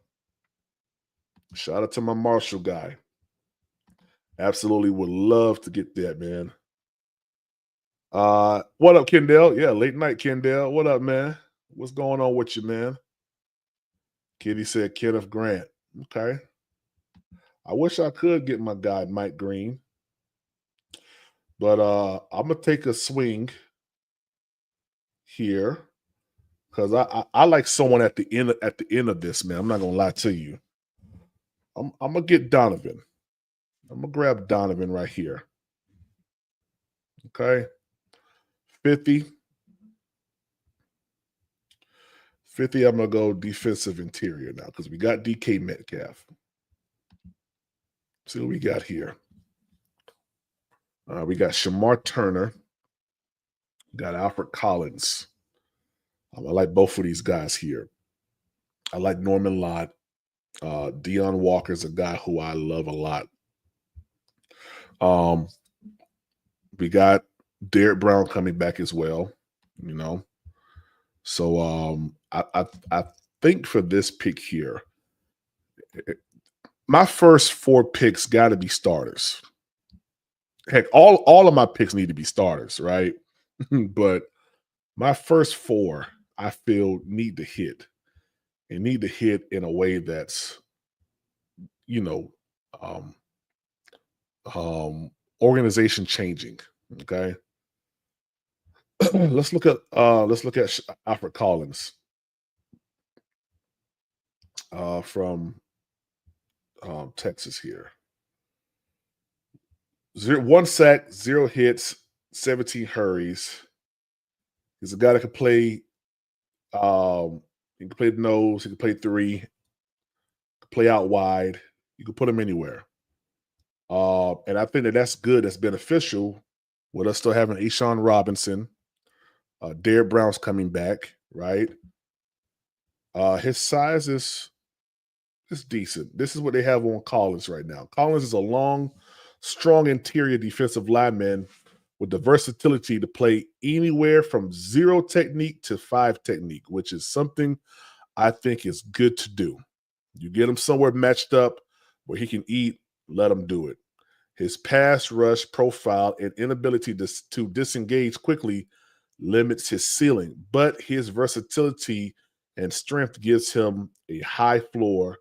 Shout out to my Marshall guy. Absolutely would love to get that, man. What up, Kendall? Yeah, late night, Kendall. What up, man? What's going on with you, man? Kitty said Kenneth Grant. Okay. I wish I could get my guy, Mike Green. But I'm gonna take a swing here because I like someone at the end of this, man. I'm not gonna lie to you. I'm gonna get Donovan. I'm gonna grab Donovan right here. Okay. 50. 50, I'm gonna go defensive interior now because we got DK Metcalf. See what we got here. We got Shamar Turner. Got Alfred Collins. I like both of these guys here. I like Norman Lott. Deion Walker's a guy who I love a lot. We got Derek Brown coming back as well, you know. So I think for this pick here, my first 4 picks got to be starters. Heck, all of my picks need to be starters, right? But my first 4, I feel, need to hit. And need to hit in a way that's, you know, organization changing. Okay. let's look at Alfred Collins from Texas here. 1 sack, 0 hits, 17 hurries. He's a guy that can play. He can play the nose. He can play 3. Can play out wide. You can put him anywhere. And I think that's good. That's beneficial with us still having Ashawn Robinson. Derek Brown's coming back, right? His size is decent. This is what they have on Collins right now. Collins is a long, strong interior defensive lineman with the versatility to play anywhere from 0 technique to 5 technique, which is something I think is good to do. You get him somewhere matched up where he can eat, let him do it. His pass rush profile and inability to disengage quickly limits his ceiling, but his versatility and strength gives him a high floor.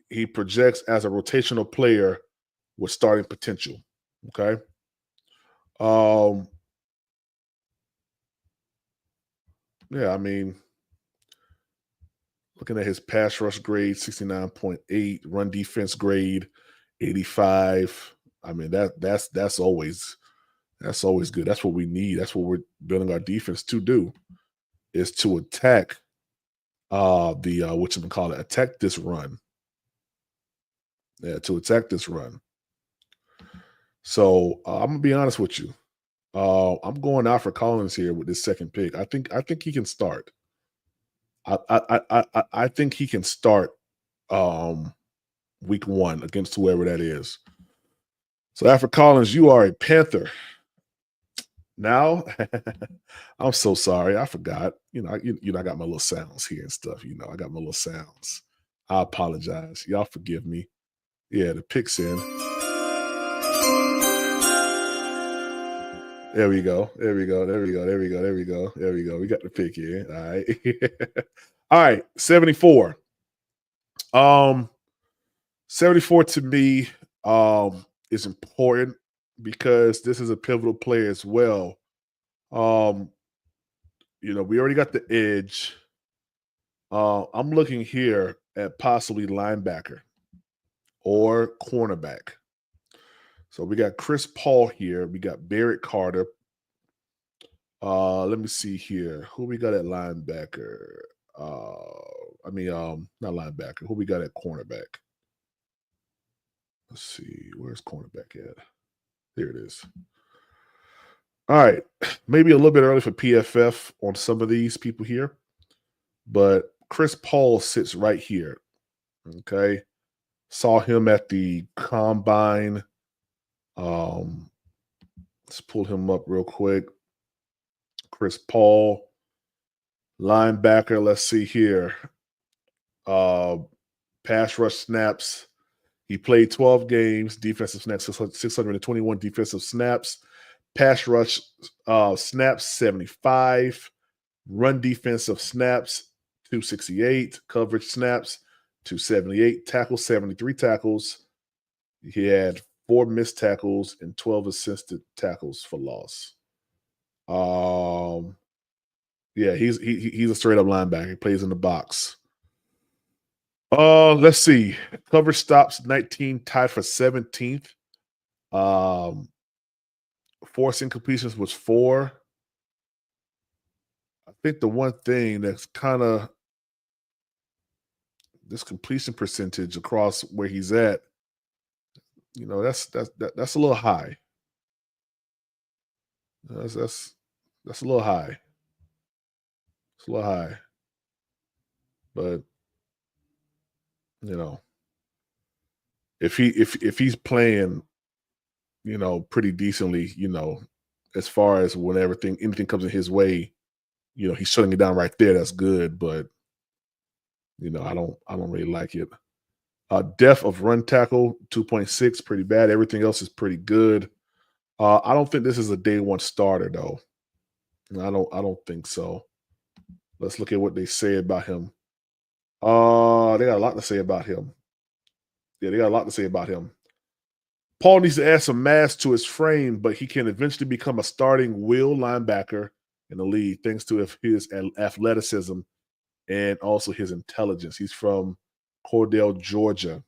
He projects as a rotational player with starting potential. Okay. Yeah, I mean, looking at his pass rush grade, 69.8, run defense grade, 85. I mean, that's always good. That's what we need. That's what we're building our defense to do, is to attack attack this run. Yeah, to attack this run. So I'm gonna be honest with you. I'm going Alfred Collins here with this second pick. I think he can start. I think he can start week 1 against whoever that is. So Alfred Collins, you are a Panther. Now, I'm so sorry. I forgot. I got my little sounds here and stuff. I got my little sounds. I apologize. Y'all forgive me. Yeah, the pick's in. There we go. We got the pick in. All right. All right. 74. 74 to me is important because this is a pivotal player as well. We already got the edge. I'm looking here at possibly linebacker or cornerback. So we got Chris Paul here. We got Barrett Carter. Let me see here. Who we got at linebacker? Not linebacker. Who we got at cornerback? Let's see. Where's cornerback at? There it is. All right. Maybe a little bit early for PFF on some of these people here, but Chris Paul sits right here. Okay. Saw him at the combine. Let's pull him up real quick. Chris Paul, linebacker. Let's see here. Pass rush snaps. He played 12 games. Defensive snaps, 621 defensive snaps. Pass rush snaps, 75. Run defensive snaps, 268. Coverage snaps, 278. Tackles, 73 tackles. He had 4 missed tackles, and 12 assisted tackles for loss. Yeah, he's a straight up linebacker. He plays in the box. Let's see. Cover stops 19, tied for 17th. Forcing completions was 4. I think the one thing that's kind of this completion percentage across where he's at, that's a little high. That's a little high. It's a little high. But if he's playing, pretty decently, as far as when anything comes in his way, he's shutting it down right there. That's good, but I don't really like it. Depth of run tackle 2.6, pretty bad. Everything else is pretty good. I don't think this is a day one starter though. I don't think so. Let's look at what they say about him. They got a lot to say about him. Yeah, they got a lot to say about him. Paul needs to add some mass to his frame, but he can eventually become a starting will linebacker in the league thanks to his athleticism and also his intelligence. He's from Cordell, Georgia.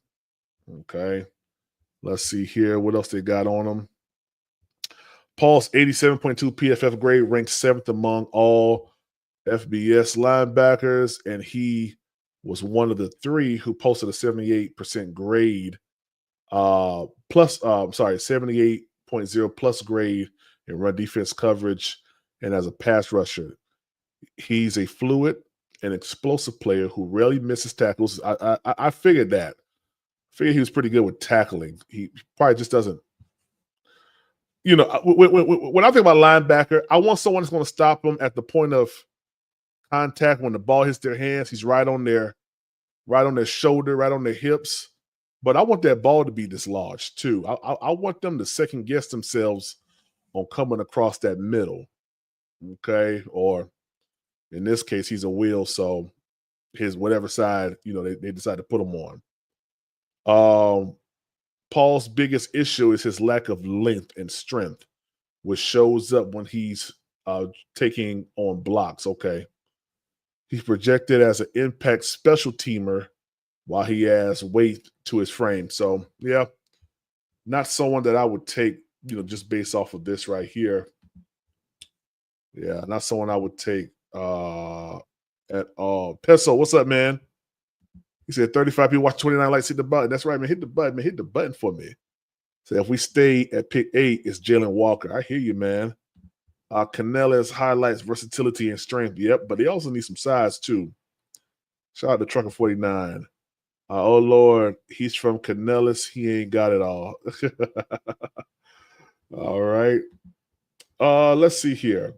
Okay. Let's see here. What else they got on him? Paul's 87.2 PFF grade ranks 7th among all FBS linebackers, and he was one of the 3 who posted a 78% grade, 78.0 plus grade in run defense coverage and as a pass rusher. He's a fluid and explosive player who rarely misses tackles. I figured that. Figured he was pretty good with tackling. He probably just doesn't. When I think about linebacker, I want someone that's going to stop him at the point of contact when the ball hits their hands. He's right on their shoulder, right on their hips. But I want that ball to be dislodged too. I want them to second guess themselves on coming across that middle. Okay, or in this case, he's a wheel, so his whatever side they decide to put him on. Paul's biggest issue is his lack of length and strength, which shows up when he's taking on blocks. Okay. He's projected as an impact special teamer while he has weight to his frame. So, yeah, not someone that I would take, just based off of this right here. Yeah, not someone I would take at all. Peso, what's up, man? He said 35 people watch 29 likes, hit the button. That's right, man. Hit the button, man. Hit the button for me. So if we stay at pick 8, it's Jalen Walker. I hear you, man. Canellas highlights versatility and strength. Yep, but they also need some size too. Shout out to Trucker 49. Oh Lord, he's from Canellas. He ain't got it all. All right. Let's see here.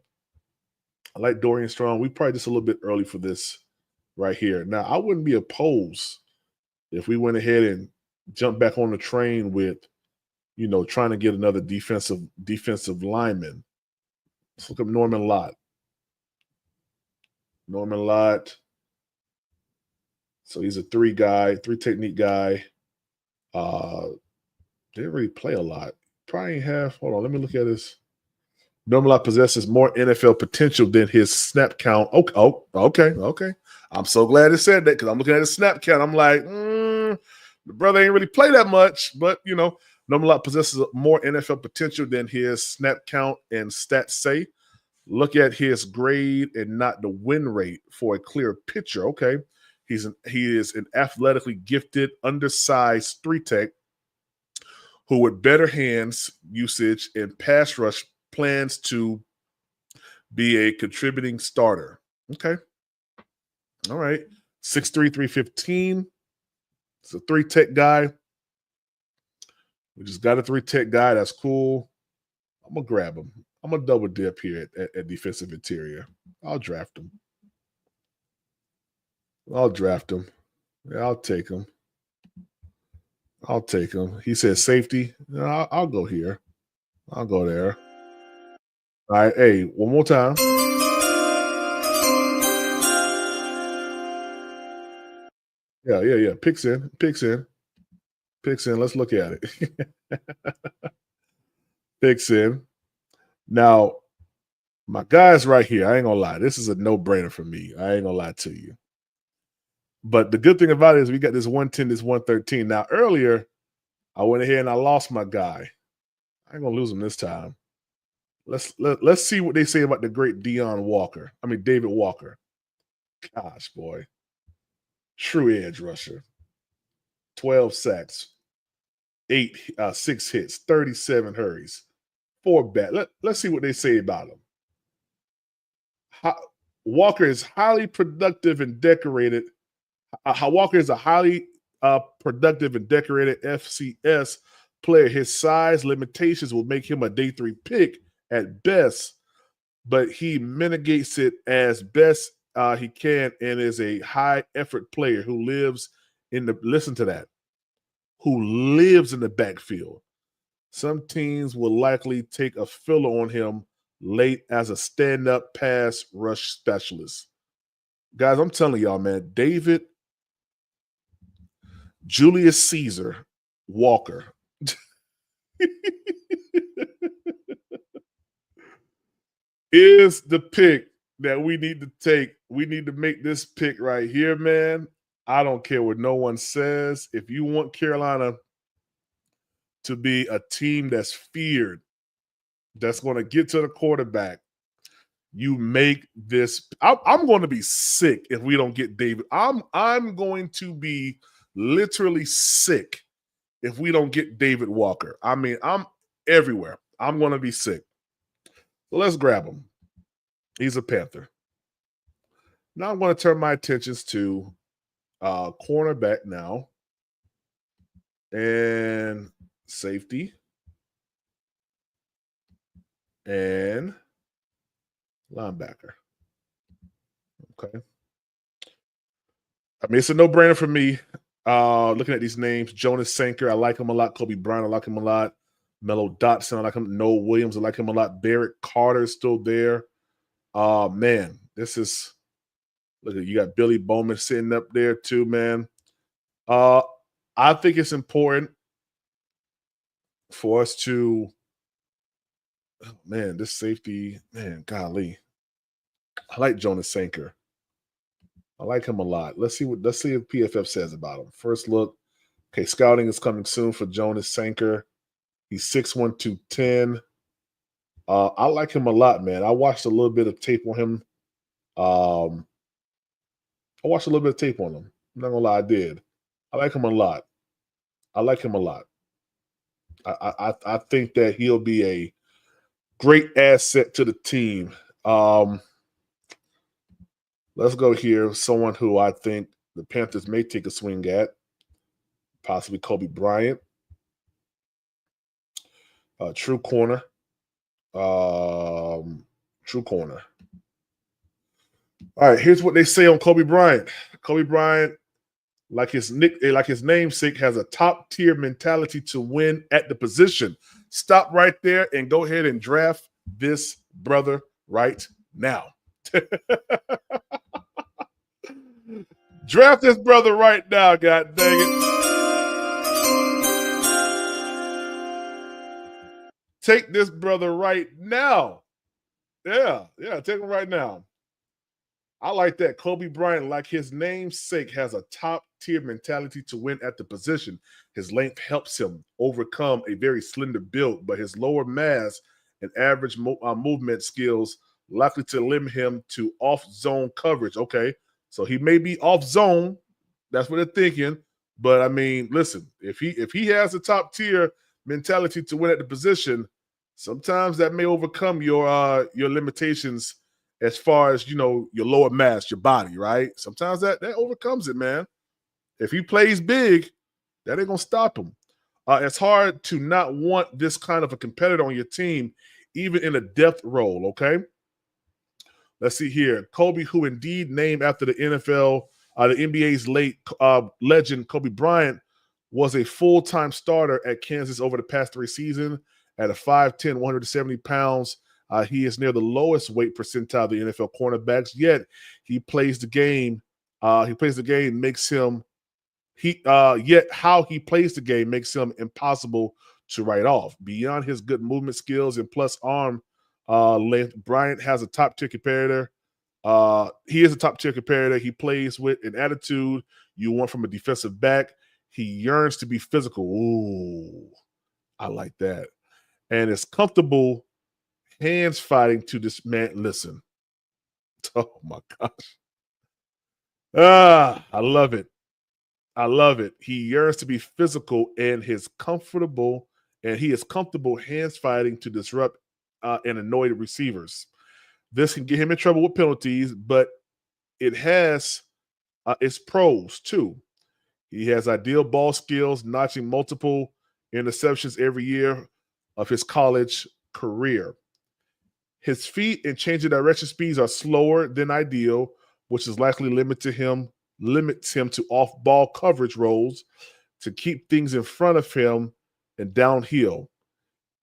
I like Dorian Strong. We probably just a little bit early for this right here. Now, I wouldn't be opposed if we went ahead and jumped back on the train with, trying to get another defensive lineman. Let's look up Norman Lott. Norman Lott. So he's a 3 technique guy. Didn't really play a lot. Probably have. Hold on, let me look at this. Norman Lott possesses more NFL potential than his snap count. Okay. I'm so glad it said that because I'm looking at his snap count. I'm like, the brother ain't really play that much, but Norman Lott possesses more NFL potential than his snap count and stats say. Look at his grade and not the win rate for a clear picture. Okay. He is an athletically gifted, undersized 3 tech who with better hands usage and pass rush plans to be a contributing starter. Okay. All right. 6'3", 315. It's a 3 tech guy. We just got a 3 tech guy. That's cool. I'm going to grab him. I'm going to double dip here at defensive interior. I'll draft him. Yeah, I'll take him. He says safety. I'll go here. I'll go there. All right. Hey, one more time. Yeah. Picks in. Picks in. Let's look at it. Picks in. Now, my guys right here, I ain't gonna lie. This is a no-brainer for me. I ain't gonna lie to you. But the good thing about it is we got this 110, this 113. Now, earlier, I went ahead and I lost my guy. I ain't gonna lose him this time. Let's see what they say about the great David Walker. Gosh, boy. True edge rusher. 12 sacks, 6 hits, 37 hurries, 4 bat. Let's see what they say about him. Walker is highly productive and decorated. Walker is a highly productive and decorated FCS player. His size limitations will make him a day 3 pick at best, but he mitigates it as best he can and is a high effort player who lives in the, listen to that, who lives in the backfield. Some teams will likely take a filler on him late as a stand-up pass rush specialist. Guys, I'm telling y'all, man, David Julius Caesar Walker is the pick that we need to take. We need to make this pick right here, man. I don't care what no one says. If you want Carolina to be a team that's feared, that's going to get to the quarterback, you make this. I'm going to be sick if we don't get David. I'm going to be literally sick if we don't get David Walker. I mean, I'm everywhere. I'm going to be sick. So let's grab him. He's a Panther. Now I'm going to turn my attentions to cornerback now and safety and linebacker. Okay. I mean, it's a no-brainer for me. Looking at these names, Jonas Sanker, I like him a lot. Kobe Bryant, I like him a lot. Mello Dotson, I like him. Noah Williams, I like him a lot. Barrett Carter is still there. Man, this is, look at, you got Billy Bowman sitting up there too, man. I think it's important for us to, oh, man, this safety, man, golly. I like Jonas Sanker. I like him a lot. Let's see what PFF says about him. First look. Okay, scouting is coming soon for Jonas Sanker. He's 6'1", 210. I like him a lot, man. I watched a little bit of tape on him. I'm not gonna lie, I did. I like him a lot. I think that he'll be a great asset to the team. Let's go here. Someone who I think the Panthers may take a swing at, possibly Kobe Bryant. True corner. All right, here's what they say on Kobe Bryant. Kobe Bryant, like his namesake, has a top-tier mentality to win at the position. Stop right there and go ahead and draft this brother right now. Draft this brother right now, god dang it. Take this brother right now. Yeah, take him right now. I like that. Kobe Bryant, like his namesake, has a top-tier mentality to win at the position. His length helps him overcome a very slender build, but his lower mass and average movement skills likely to limit him to off-zone coverage. Okay, so he may be off-zone. That's what they're thinking. But, I mean, listen, if he has a top-tier mentality to win at the position, sometimes that may overcome your limitations as far as, you know, your lower mass, your body, right? Sometimes that overcomes it, man. If he plays big, that ain't going to stop him. It's hard to not want this kind of a competitor on your team, even in a depth role, okay? Let's see here. Kobe, who indeed named after the NBA's late legend Kobe Bryant, was a full-time starter at Kansas over the past 3 seasons at a 5'10", 170 pounds. He is near the lowest weight percentile of the NFL cornerbacks, yet he plays the game. Makes him Yet how he plays the game makes him impossible to write off. Beyond his good movement skills and plus arm length, Bryant has a top-tier competitor. He is a top-tier competitor. He plays with an attitude you want from a defensive back. He yearns to be physical. Ooh, I like that. And is comfortable hands fighting to this man. Listen. Oh, my gosh. I love it. I love it. He yearns to be physical and he is comfortable hands fighting to disrupt and annoy the receivers. This can get him in trouble with penalties, but it has its pros too. He has ideal ball skills, notching multiple interceptions every year of his college career. His feet and changing direction speeds are slower than ideal, which is likely limits him to off-ball coverage roles to keep things in front of him and downhill.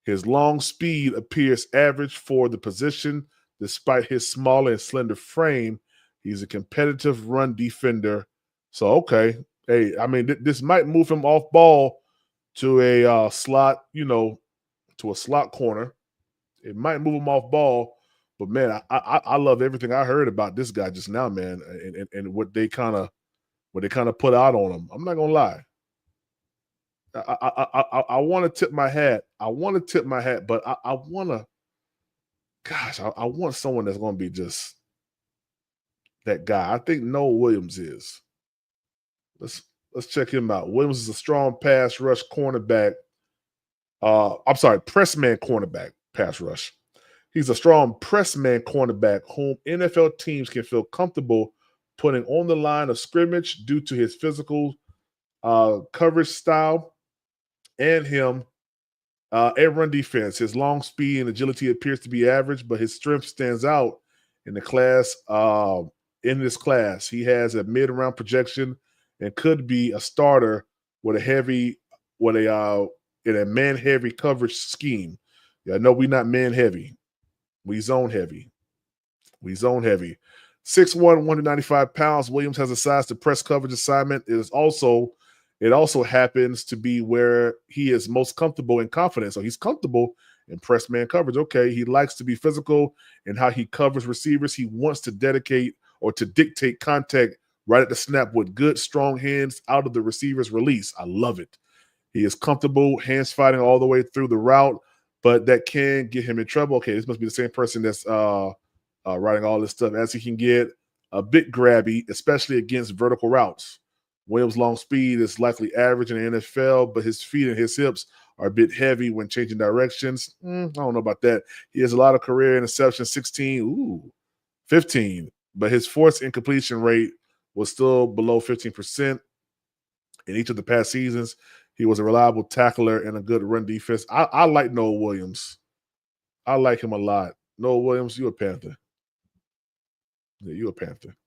His long speed appears average for the position. Despite his small and slender frame, he's a competitive run defender. So, okay. Hey, I mean, this might move him off ball to a slot, to a slot corner. It might move him off ball. But, man, I love everything I heard about this guy just now, man, and what they kind of put out on him. I'm not going to lie. I want to tip my hat. But I want to, gosh, I want someone that's going to be just that guy. I think Noah Williams is. Let's check him out. Williams is a strong pass rush cornerback. Press man cornerback pass rush. He's a strong press man cornerback whom NFL teams can feel comfortable putting on the line of scrimmage due to his physical coverage style and him and run defense. His long speed and agility appears to be average, but his strength stands out in the class. In this class, he has a mid-round projection and could be a starter with in a man-heavy coverage scheme. Yeah, no, we're not man-heavy. We zone heavy. 6'1", 195 pounds. Williams has a size to press coverage assignment. It also happens to be where he is most comfortable and confident. So he's comfortable in press man coverage. Okay, he likes to be physical in how he covers receivers. He wants to dictate contact right at the snap with good, strong hands out of the receiver's release. I love it. He is comfortable hands fighting all the way through the route, but that can get him in trouble. Okay, this must be the same person that's writing all this stuff. As he can get a bit grabby, especially against vertical routes. Williams' long speed is likely average in the NFL, but his feet and his hips are a bit heavy when changing directions. I don't know about that. He has a lot of career interceptions, 15. But his forced incompletion rate was still below 15%. In each of the past seasons, he was a reliable tackler and a good run defense. I like Noah Williams. I like him a lot. Noah Williams, you a Panther. Yeah, you a Panther.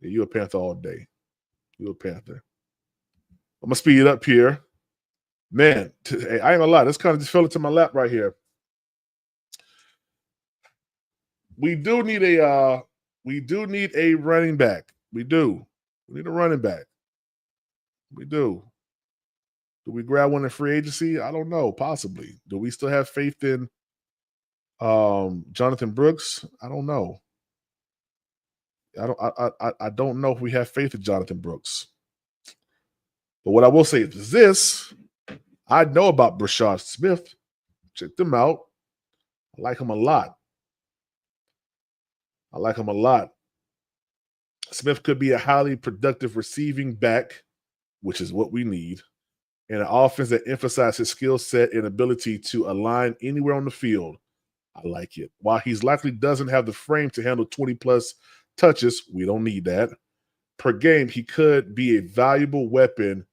Yeah, you a Panther all day. You a Panther. I'm going to speed it up here. Man, I ain't going to lie. This kind of just fell into my lap right here. We do need a running back. We do. We need a running back. We do. Do we grab one in free agency? I don't know. Possibly. Do we still have faith in Jonathan Brooks? I don't know. I don't know if we have faith in Jonathan Brooks. But what I will say is this. I know about Brashad Smith. Check them out. I like him a lot. Smith could be a highly productive receiving back, which is what we need, and an offense that emphasizes his skill set and ability to align anywhere on the field. I like it. While he's likely doesn't have the frame to handle 20-plus touches, we don't need that, per game, he could be a valuable weapon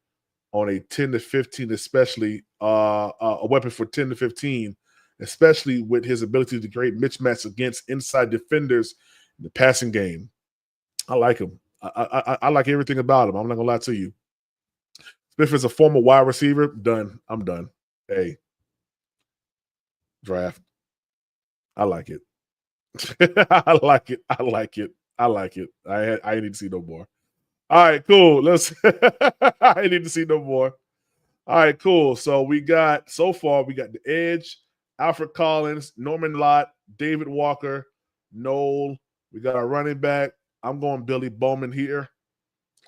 on a 10 to 15, especially a weapon for 10 to 15, especially with his ability to create mismatches against inside defenders in the passing game. I like him. I like everything about him. I'm not going to lie to you. Smith is a former wide receiver. Done. I'm done. Hey, draft. I like it. I like it. I need to see no more. All right, cool. Let's. I need to see no more. All right, cool. So we got the Edge, Alfred Collins, Norman Lott, David Walker, Noel. We got our running back. I'm going Billy Bowman here.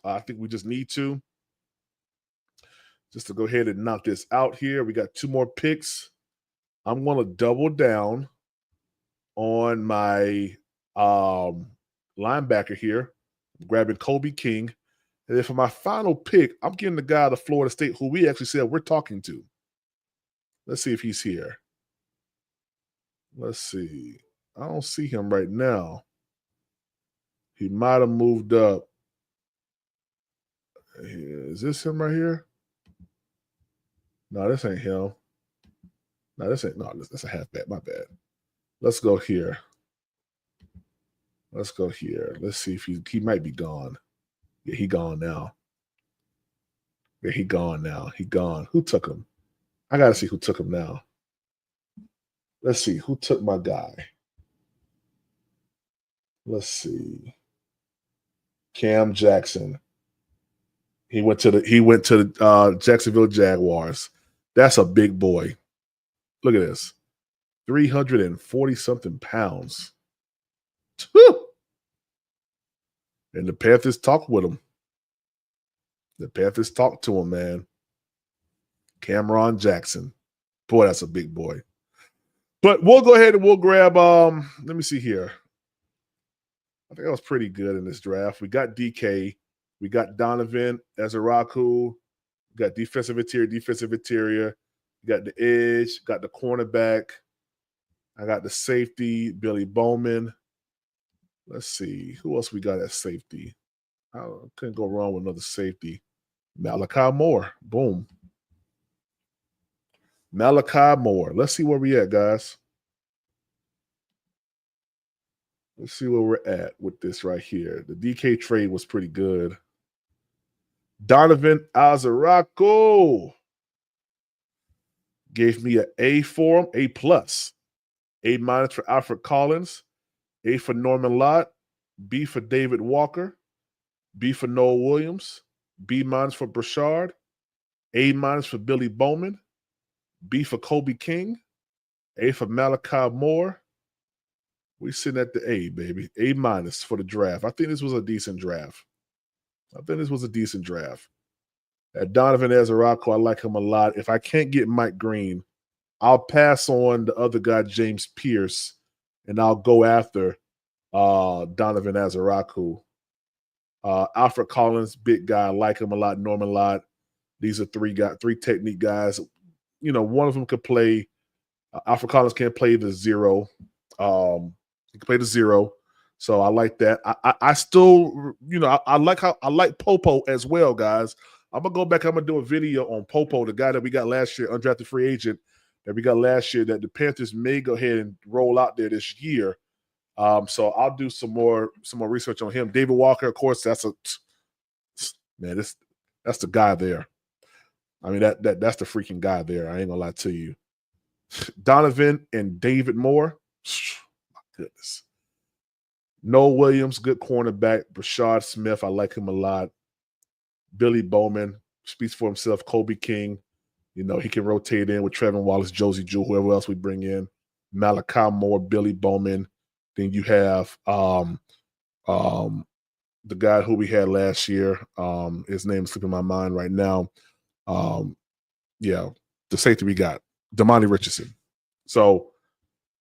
I think we just need to. Just to go ahead and knock this out here. We got 2 more picks. I'm going to double down on my linebacker here. I'm grabbing Kobe King. And then for my final pick, I'm getting the guy out of Florida State who we actually said we're talking to. Let's see if he's here. Let's see. I don't see him right now. He might have moved up. Is this him right here? No, this ain't him. No, this ain't. No, that's a halfback. My bad. Let's go here. Let's go here. Let's see if he might be gone. Yeah, he gone now. Yeah, he gone now. He gone. Who took him? I gotta see who took him now. Let's see who took my guy. Let's see. Cam Jackson. He went to the Jacksonville Jaguars. That's a big boy. Look at this. 340-something pounds. Whew. And the Panthers talked with him. The Panthers talked to him, man. Cameron Jackson. Boy, that's a big boy. But we'll go ahead and we'll grab, let me see here. I think I was pretty good in this draft. We got DK. We got Donovan Ezeraku. We got defensive interior. We got the edge. Got the cornerback. I got the safety, Billy Bowman. Let's see. Who else we got at safety? I couldn't go wrong with another safety. Malachi Moore. Boom. Malachi Moore. Let's see where we at, guys. Let's see where we're at with this right here. The DK trade was pretty good. Donovan Ezeraku gave me an A for him, A+. A- for Alfred Collins. A for Norman Lott. B for David Walker. B for Noel Williams. B- for Brashard. A- for Billy Bowman. B for Kobe King. A for Malachi Moore. We sitting at the A, baby. A- for the draft. I think this was a decent draft. At Donovan Ezeraku, I like him a lot. If I can't get Mike Green, I'll pass on the other guy, James Pierce, and I'll go after Donovan Ezeraku. Alfred Collins, big guy. I like him a lot. Norman Lott. These are three technique guys. You know, one of them could play. Alfred Collins can't play the 0. He can play the 0. So I like that. I still, I like Popo as well, guys. I'm gonna go back. I'm gonna do a video on Popo, the guy that we got last year, undrafted free agent that we got last year, that the Panthers may go ahead and roll out there this year. So I'll do some more research on him. David Walker, of course, that's the guy there. I mean, that's the freaking guy there. I ain't gonna lie to you. Donovan and David Moore. My goodness. Noel Williams, good cornerback. Brashard Smith, I like him a lot. Billy Bowman speaks for himself. Kobe King, he can rotate in with Trevin Wallace, Josie Jewell, whoever else we bring in. Malachi Moore, Billy Bowman. Then you have the guy who we had last year. His name is slipping my mind right now. The safety we got, Damani Richardson. So,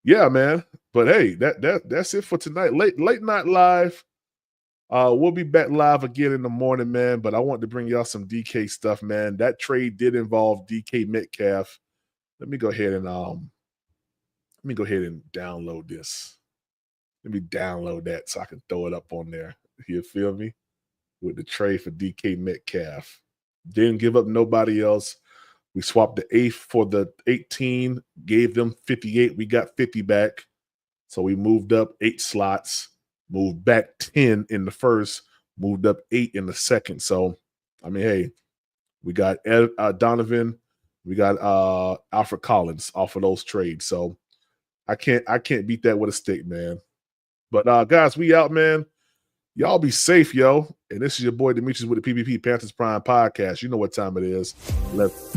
yeah, man. But hey, that's it for tonight. Late night live. We'll be back live again in the morning, man. But I want to bring y'all some DK stuff, man. That trade did involve DK Metcalf. Let me go ahead and download this. Let me download that so I can throw it up on there. You feel me? With the trade for DK Metcalf. Didn't give up nobody else. We swapped the 8 for the 18, gave them 58. We got 50 back. So we moved up 8 slots, moved back 10 in the first, moved up 8 in the second. So, I mean, hey, we got Donovan, we got Alfred Collins off of those trades. So I can't beat that with a stick, man. But guys, we out, man. Y'all be safe, yo. And this is your boy Demetrius with the PPP Panthers Prime podcast. You know what time it is. Let's